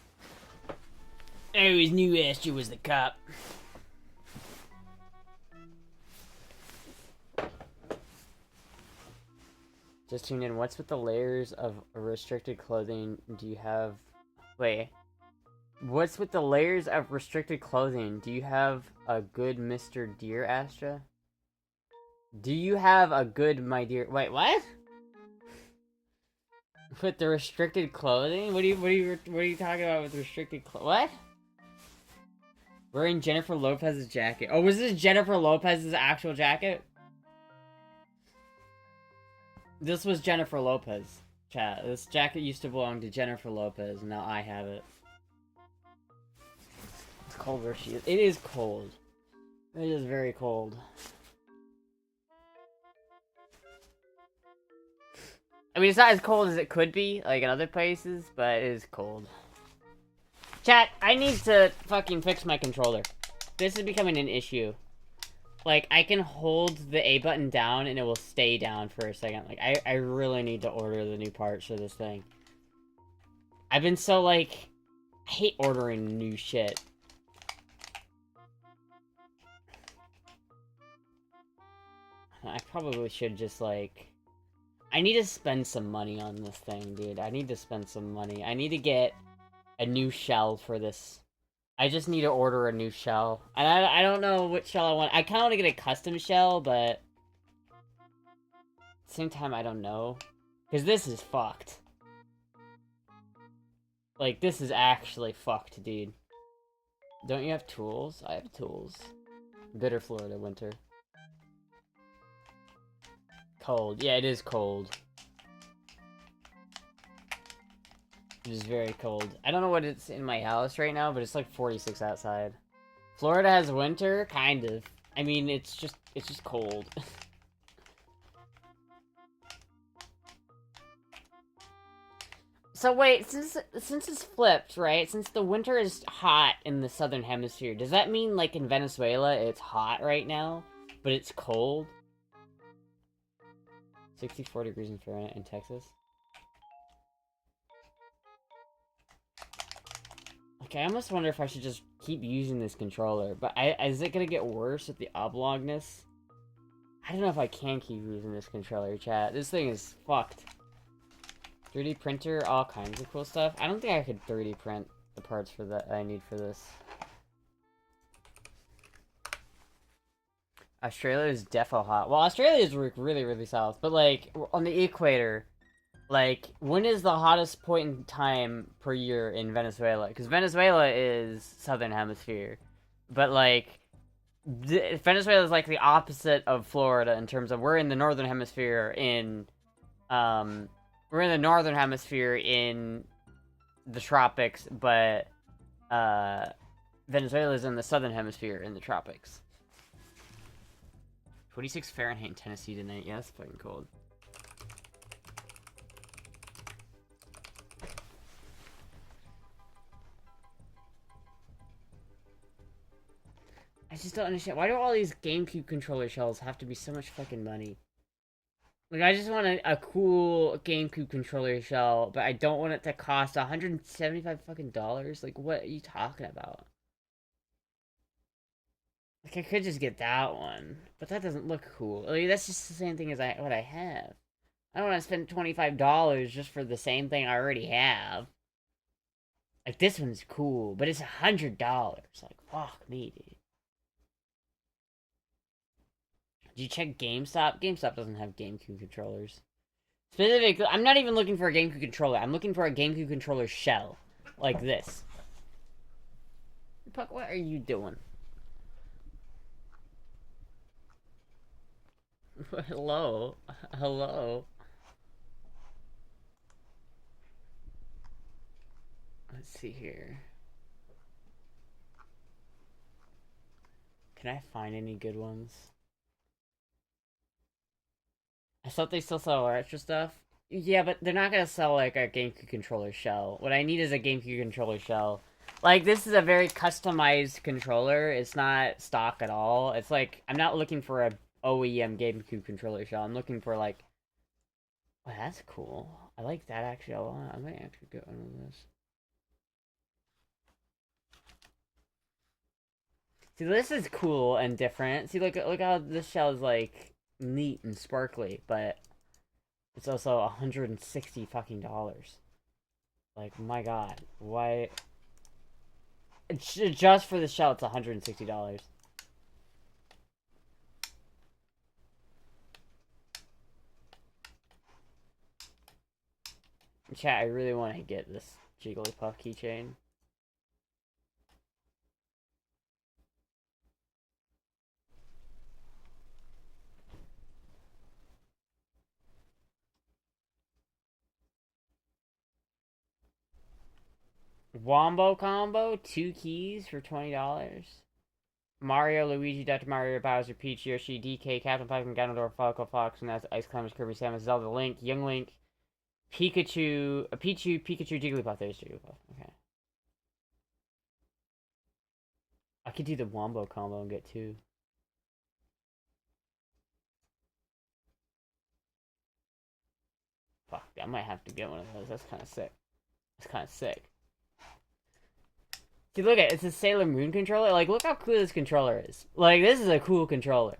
I always knew Astra was the cop. Just tuned in. What's with the layers of restricted clothing? Do you have... Wait. What's with the layers of restricted clothing? Do you have a good Mr. Deer, Astra? Do you have a good my dear... Wait, what? With the restricted clothing? What are you talking about with restricted what? Wearing Jennifer Lopez's jacket. Oh, was this Jennifer Lopez's actual jacket? This was Jennifer Lopez, chat. This jacket used to belong to Jennifer Lopez, and now I have it. It's cold where she is. It is cold. It is very cold. I mean, it's not as cold as it could be, like in other places, but it is cold. Chat, I need to fucking fix my controller. This is becoming an issue. Like, I can hold the A button down and it will stay down for a second. Like, I really need to order the new parts for this thing. I've been so, like... I hate ordering new shit. I probably should just, like... I need to spend some money on this thing, dude. I need to spend some money. I need to get a new shell for this. I just need to order a new shell. And I don't know what shell I want. I kind of want to get a custom shell, but... At the same time, I don't know. Because this is fucked. Like, this is actually fucked, dude. Don't you have tools? I have tools. Bitter Florida winter. Cold. Yeah, it is cold. It is very cold. I don't know what it's in my house right now, but it's like 46 outside. Florida has winter? Kind of. I mean, it's just cold. So wait, since it's flipped, right? Since the winter is hot in the southern hemisphere, does that mean like in Venezuela it's hot right now, but it's cold? 64 degrees in Fahrenheit in Texas. Okay, I almost wonder if I should just keep using this controller, but is it gonna get worse with the oblongness? I don't know if I can keep using this controller, chat. This thing is fucked. 3D printer, all kinds of cool stuff. I don't think I could 3D print the parts for that I need for this. Australia is defo hot. Well, Australia is really, really south, but like on the equator, like when is the hottest point in time per year in Venezuela? Because Venezuela is southern hemisphere, but like Venezuela is like the opposite of Florida in terms of we're in the northern hemisphere in we're in the northern hemisphere in the tropics, but Venezuela's in the southern hemisphere in the tropics. 26 Fahrenheit in Tennessee tonight. Yeah, that's fucking cold. I just don't understand. Why do all these GameCube controller shells have to be so much fucking money? Like, I just want a cool GameCube controller shell, but I don't want it to cost $175 fucking dollars. Like, what are you talking about? Like, I could just get that one, but that doesn't look cool. Like, that's just the same thing as what I have. I don't want to spend $25 just for the same thing I already have. Like, this one's cool, but it's $100. Like, fuck me, dude. Did you check GameStop? GameStop doesn't have GameCube controllers. Specifically, I'm not even looking for a GameCube controller. I'm looking for a GameCube controller shell. Like this. Puck, what are you doing? Hello? Hello? Let's see here. Can I find any good ones? I thought they still sell extra stuff. Yeah, but they're not gonna sell like a GameCube controller shell. What I need is a GameCube controller shell. Like, this is a very customized controller. It's not stock at all. It's like, I'm not looking for a OEM GameCube controller shell. I'm looking for like... Oh, that's cool. I like that actually a lot. I might actually get one of those. See, this is cool and different. See, look how this shell is like neat and sparkly, but it's also $160 fucking dollars. Like, my god, why? Just for the shell, it's $160. Chat, I really want to get this Jigglypuff keychain. Wombo combo, 2 keys for $20. Mario, Luigi, Dr. Mario, Bowser, Peach, Yoshi, DK, Captain Falcon, Ganondorf, Falco, Fox, and that's Ice Climbers, Kirby, Samus, Zelda, Link, Young Link, Pikachu, Pikachu, Jigglypuff. There's Jigglypuff. Okay. I could do the Wombo combo and get 2. Fuck, I might have to get one of those. That's kind of sick. That's kind of sick. See, look at it. It's a Sailor Moon controller. Like, look how cool this controller is. Like, this is a cool controller.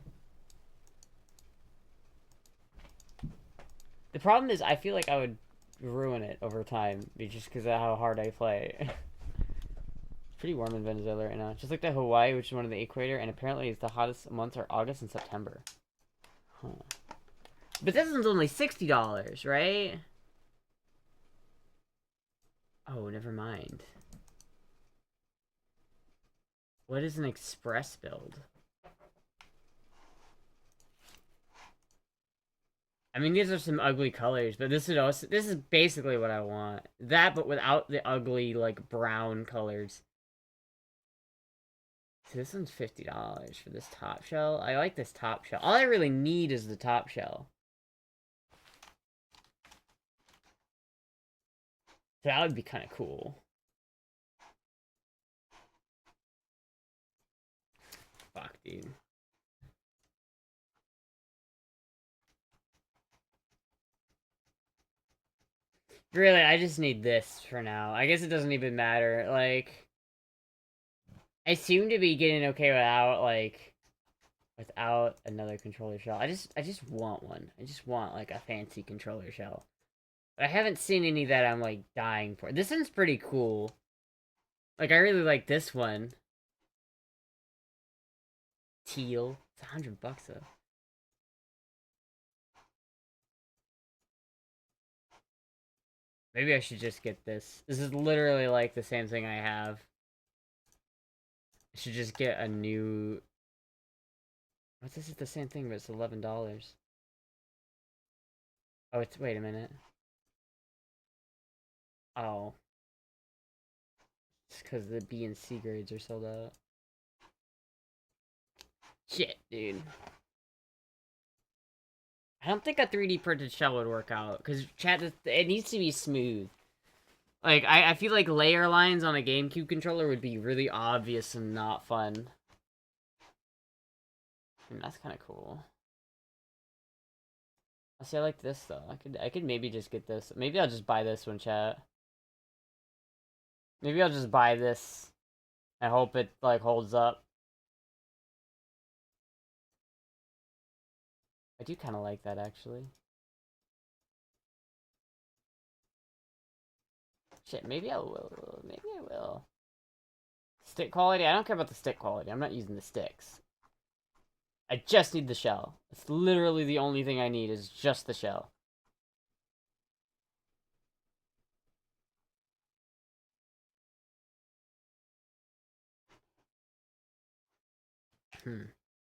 The problem is, I feel like I would ruin it over time, just because of how hard I play. It's pretty warm in Venezuela right now. Just like the Hawaii, which is one of the equator, and apparently it's the hottest months are August and September. Huh. But this one's only $60, right? Oh, never mind. What is an express build? I mean, these are some ugly colors, but this is basically what I want. That, but without the ugly, like, brown colors. So this one's $50 for this top shell. I like this top shell. All I really need is the top shell. So that would be kind of cool. Fuck, dude. Really, I just need this for now. I guess it doesn't even matter. Like, I seem to be getting okay without another controller shell. I just want one. I just want, like, a fancy controller shell. But I haven't seen any that I'm, like, dying for. This one's pretty cool. Like, I really like this one. Teal. It's $100 though. Maybe I should just get this. This is literally like the same thing I have. I should just get a new... What, this is the same thing, but it's $11. Oh, it's... Wait a minute. Oh. Just because the B and C grades are sold out. Shit, dude. I don't think a 3D printed shell would work out, because chat, it needs to be smooth. Like, I feel like layer lines on a GameCube controller would be really obvious and not fun. That's kind of cool. I see, I like this though. I could maybe just get this. Maybe I'll just buy this one, chat. Maybe I'll just buy this. I hope it like holds up. I do kind of like that actually. Shit, maybe I will. Maybe I will. Stick quality? I don't care about the stick quality. I'm not using the sticks. I just need the shell. It's literally the only thing I need is just the shell.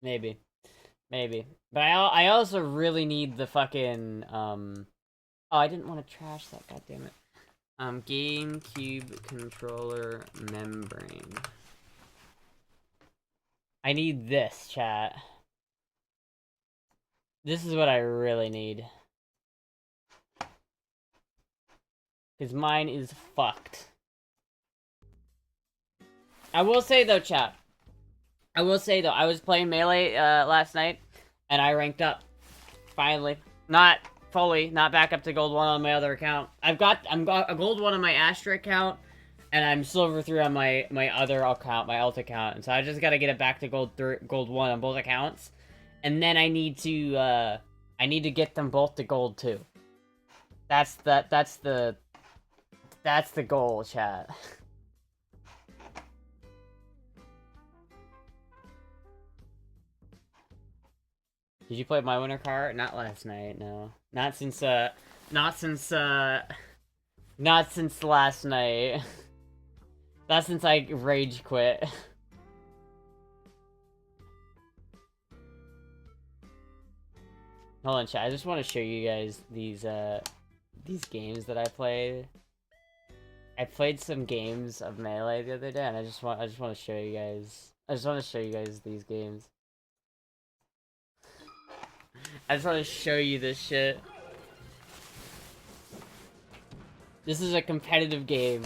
Maybe. Maybe. But I also really need the fucking, Oh, I didn't want to trash that, goddammit. GameCube controller membrane. I need this, chat. This is what I really need. Because mine is fucked. I will say though, chat. I was playing Melee last night, and I ranked up. Finally. Not fully, not back up to gold 1 on my other account. I'm got a gold 1 on my Astra account, and I'm silver 3 on my other account, my alt account. And so I just gotta get it back to gold 1 on both accounts. And then I need to get them both to gold 2. That's the goal, chat. Did you play My Winter Car? Not last night, no. Not since last night. Not since I rage quit. Hold on, chat. I just want to show you guys these games that I played. I played some games of Melee the other day, and I just want to show you guys. I just want to show you guys these games. I just want to show you this shit. This is a competitive game.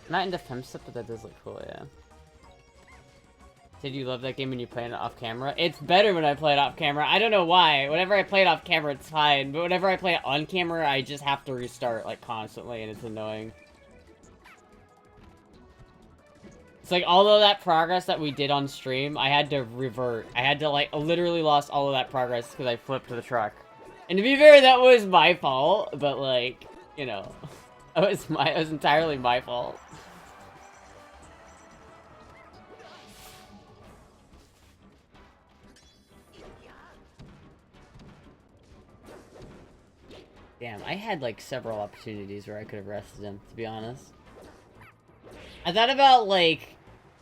Not into FemSip, but that does look cool, yeah. Did you love that game when you play it off camera? It's better when I play it off camera. I don't know why. Whenever I play it off camera, it's fine. But whenever I play it on camera, I just have to restart, like, constantly, and it's annoying. It's like, although that progress that we did on stream, I had to revert. I had to, like, literally lost all of that progress because I flipped the truck. And to be fair, that was my fault, but, like, you know, it was entirely my fault. Damn, I had, like, several opportunities where I could have rested him, to be honest. I thought about, like...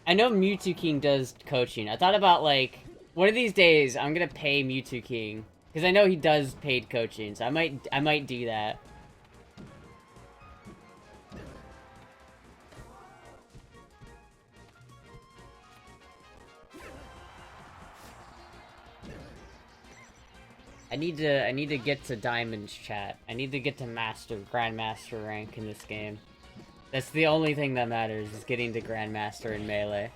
I know Mewtwo King does coaching. I thought about, like... One of these days, I'm gonna pay Mewtwo King. Because I know he does paid coaching, so I might do that. I need to get to Diamond's, chat. I need to get to Grandmaster rank in this game. That's the only thing that matters, is getting to Grandmaster in Melee.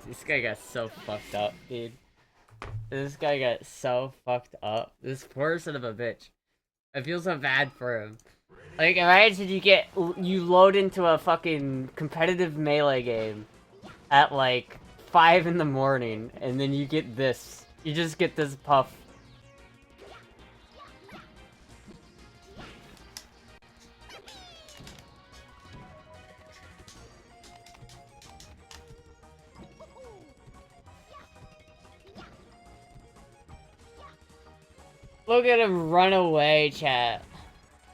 This guy got so fucked up, dude. This guy got so fucked up. This poor son of a bitch. I feel so bad for him. Like, imagine you load into a fucking competitive Melee game at, like, 5 in the morning, and then you get this. You just get this puff. Look at him run away, chat.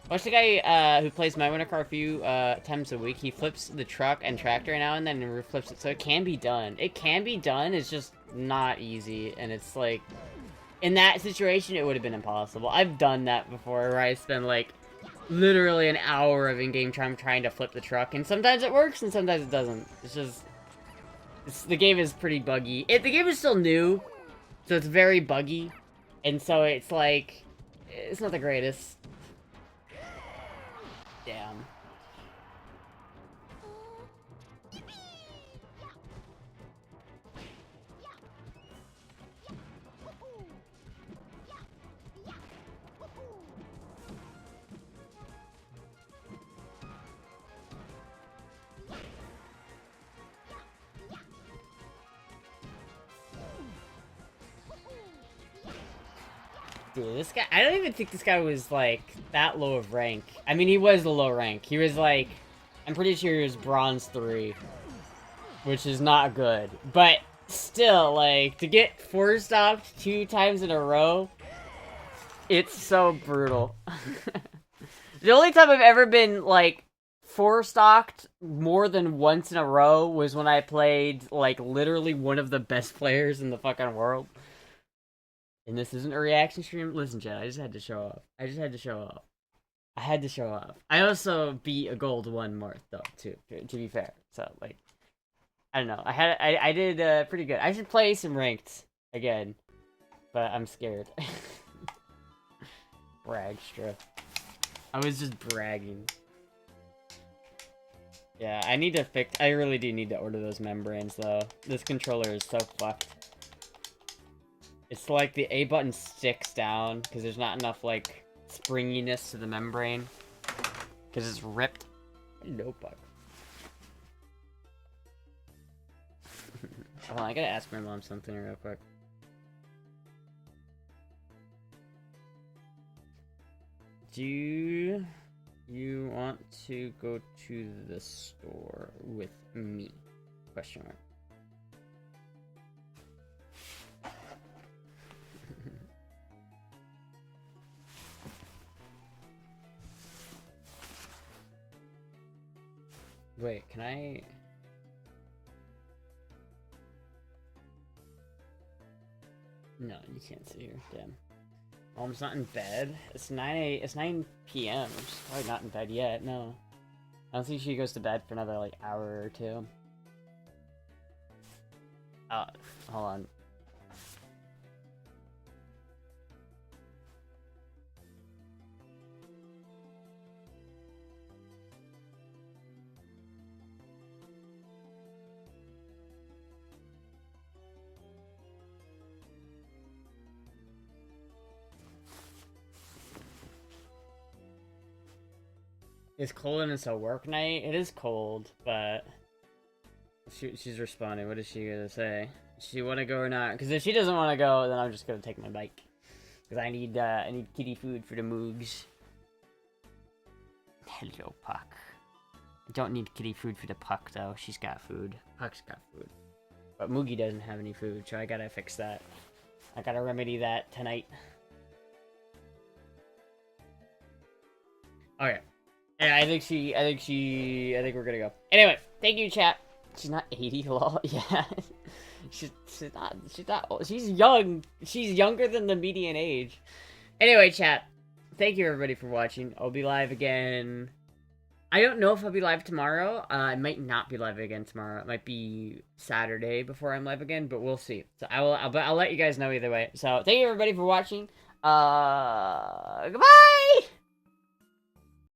Watch the guy who plays my winter car a few times a week. He flips the truck and tractor now and then and reflips it, so it can be done. It can be done. It's just not easy, and it's like in that situation, it would have been impossible. I've done that before, where I spend like literally an hour of in-game time trying to flip the truck, and sometimes it works and sometimes it doesn't. It's just the game is pretty buggy. The game is still new, so it's very buggy, and so it's like it's not the greatest. Damn. Dude, this guy, I don't even think this guy was, like, that low of rank. I mean, he was the low rank. He was, like, I'm pretty sure he was bronze 3. Which is not good. But, still, like, to get 4-stopped 2 times in a row, it's so brutal. The only time I've ever been, like, 4-stocked more than once in a row was when I played, like, literally one of the best players in the fucking world. And this isn't a reaction stream. Listen, Chad, I just had to show off. I just had to show off. I had to show off. I also beat a gold 1 Marth, though, too, to be fair. So, like, I don't know. I did pretty good. I should play some ranked again, but I'm scared. Bragstra. I was just bragging. Yeah, I need to fix... I really do need to order those membranes, though. This controller is so fucked. It's like the A button sticks down, because there's not enough, like, springiness to the membrane. Because it's ripped. No bug. Hold on, I gotta ask my mom something real quick. Do you want to go to the store with me? Question mark. Wait, can I... No, you can't sit here. Damn. Mom's not in bed. It's 9 p.m. She's probably not in bed yet. No. I don't think she goes to bed for another, like, hour or 2. Hold on. It's cold and it's a work night. It is cold, but she's responding. What is she gonna say? Does she want to go or not? Because if she doesn't want to go, then I'm just gonna take my bike. Because I need kitty food for the moogs. Hello, Puck. I don't need kitty food for the Puck though. She's got food. Puck's got food, but Moogie doesn't have any food, so I gotta fix that. I gotta remedy that tonight. Okay. Yeah, I think we're gonna go. Anyway, thank you, chat. She's not 80, lol. Yeah. she's not old. She's young. She's younger than the median age. Anyway, chat. Thank you, everybody, for watching. I'll be live again. I don't know if I'll be live tomorrow. I might not be live again tomorrow. It might be Saturday before I'm live again, but we'll see. So I'll let you guys know either way. So, thank you, everybody, for watching. Goodbye!